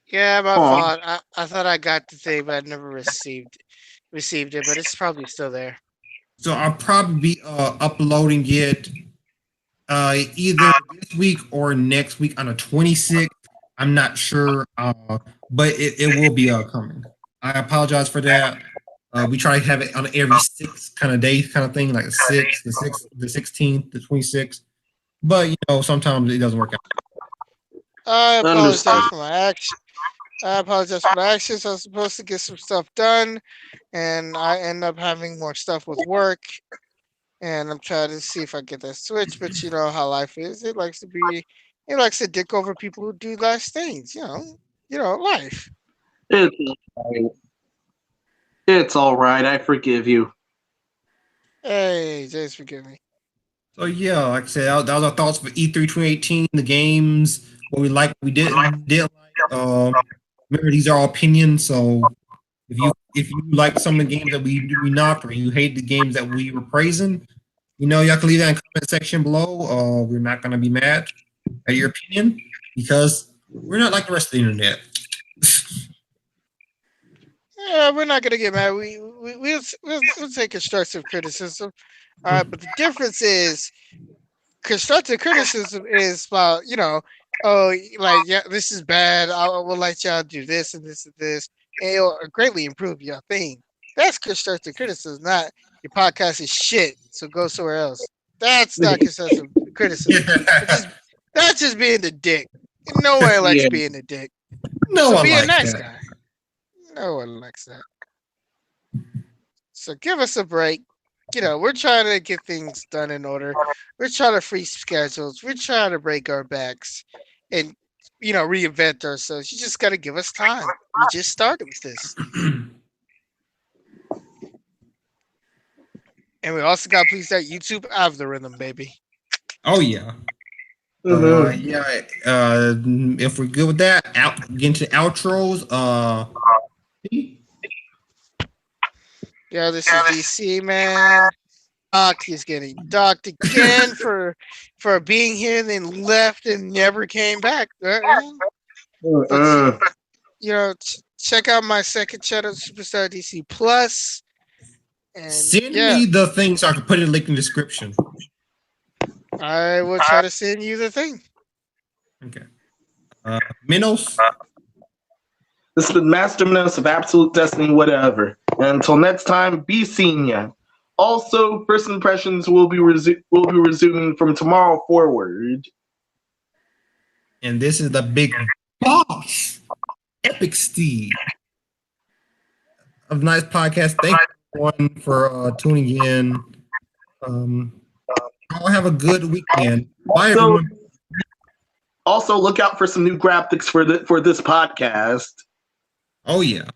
Yeah, my Aw. fault. I thought I got the thing, but I never received it. But it's probably still there. So I'll probably be uploading it either this week or next week on the 26th. I'm not sure, but it will be coming. I apologize for that. We try to have it on every 6 kind of day kind of thing, like the 6th, the 16th, the 26th. But you know, sometimes it doesn't work out. I apologize Understood. for my action. I apologize for my actions. I was supposed to get some stuff done, and I end up having more stuff with work. And I'm trying to see if I get that switch. But you know how life is. It likes to dick over people who do nice things. You know, life. It's all right. It's all right. I forgive you. Hey, just forgive me. So yeah, like I said, that was our thoughts for E3 2018, the games, what we like, what we didn't like. Remember, these are all opinions. So if you like some of the games that we knocked, or you hate the games that we were praising, you know, y'all can leave that in the comment section below. We're not gonna be mad at your opinion because we're not like the rest of the internet. Yeah, we're not gonna get mad. We'll take constructive criticism. All right, but the difference is constructive criticism is about oh, like, yeah, this is bad. I will let y'all do this and this and this, and it'll greatly improve your thing. That's constructive criticism, not your podcast is shit, so go somewhere else. That's not constructive criticism. That's just being the dick. No one likes Yeah. being a dick. No So one be a likes nice that. guy. No one likes that. So give us a break. You know, we're trying to get things done in order. We're trying to free schedules. We're trying to break our backs and, reinvent ourselves. You just got to give us time. We just started with this. And we also got to please that YouTube algorithm, baby. Oh yeah. Yeah. If we're good with that, get into outros. Yeah, this is DC, man. Doc is getting docked again for being here, then left and never came back. But, check out my second channel, Superstar DC Plus. And send me the thing so I can put it in the link in the description. I will try to send you the thing. Okay. Minos. This has been Master Minos of Absolute Destiny, whatever. And until next time, be seeing ya. Also, first impressions will be resuming from tomorrow forward. And this is the big boss, Epic Steve of Nice Podcast. Thank you everyone for tuning in. I'll have a good weekend. Bye, everyone. Also, look out for some new graphics for this podcast. Oh yeah.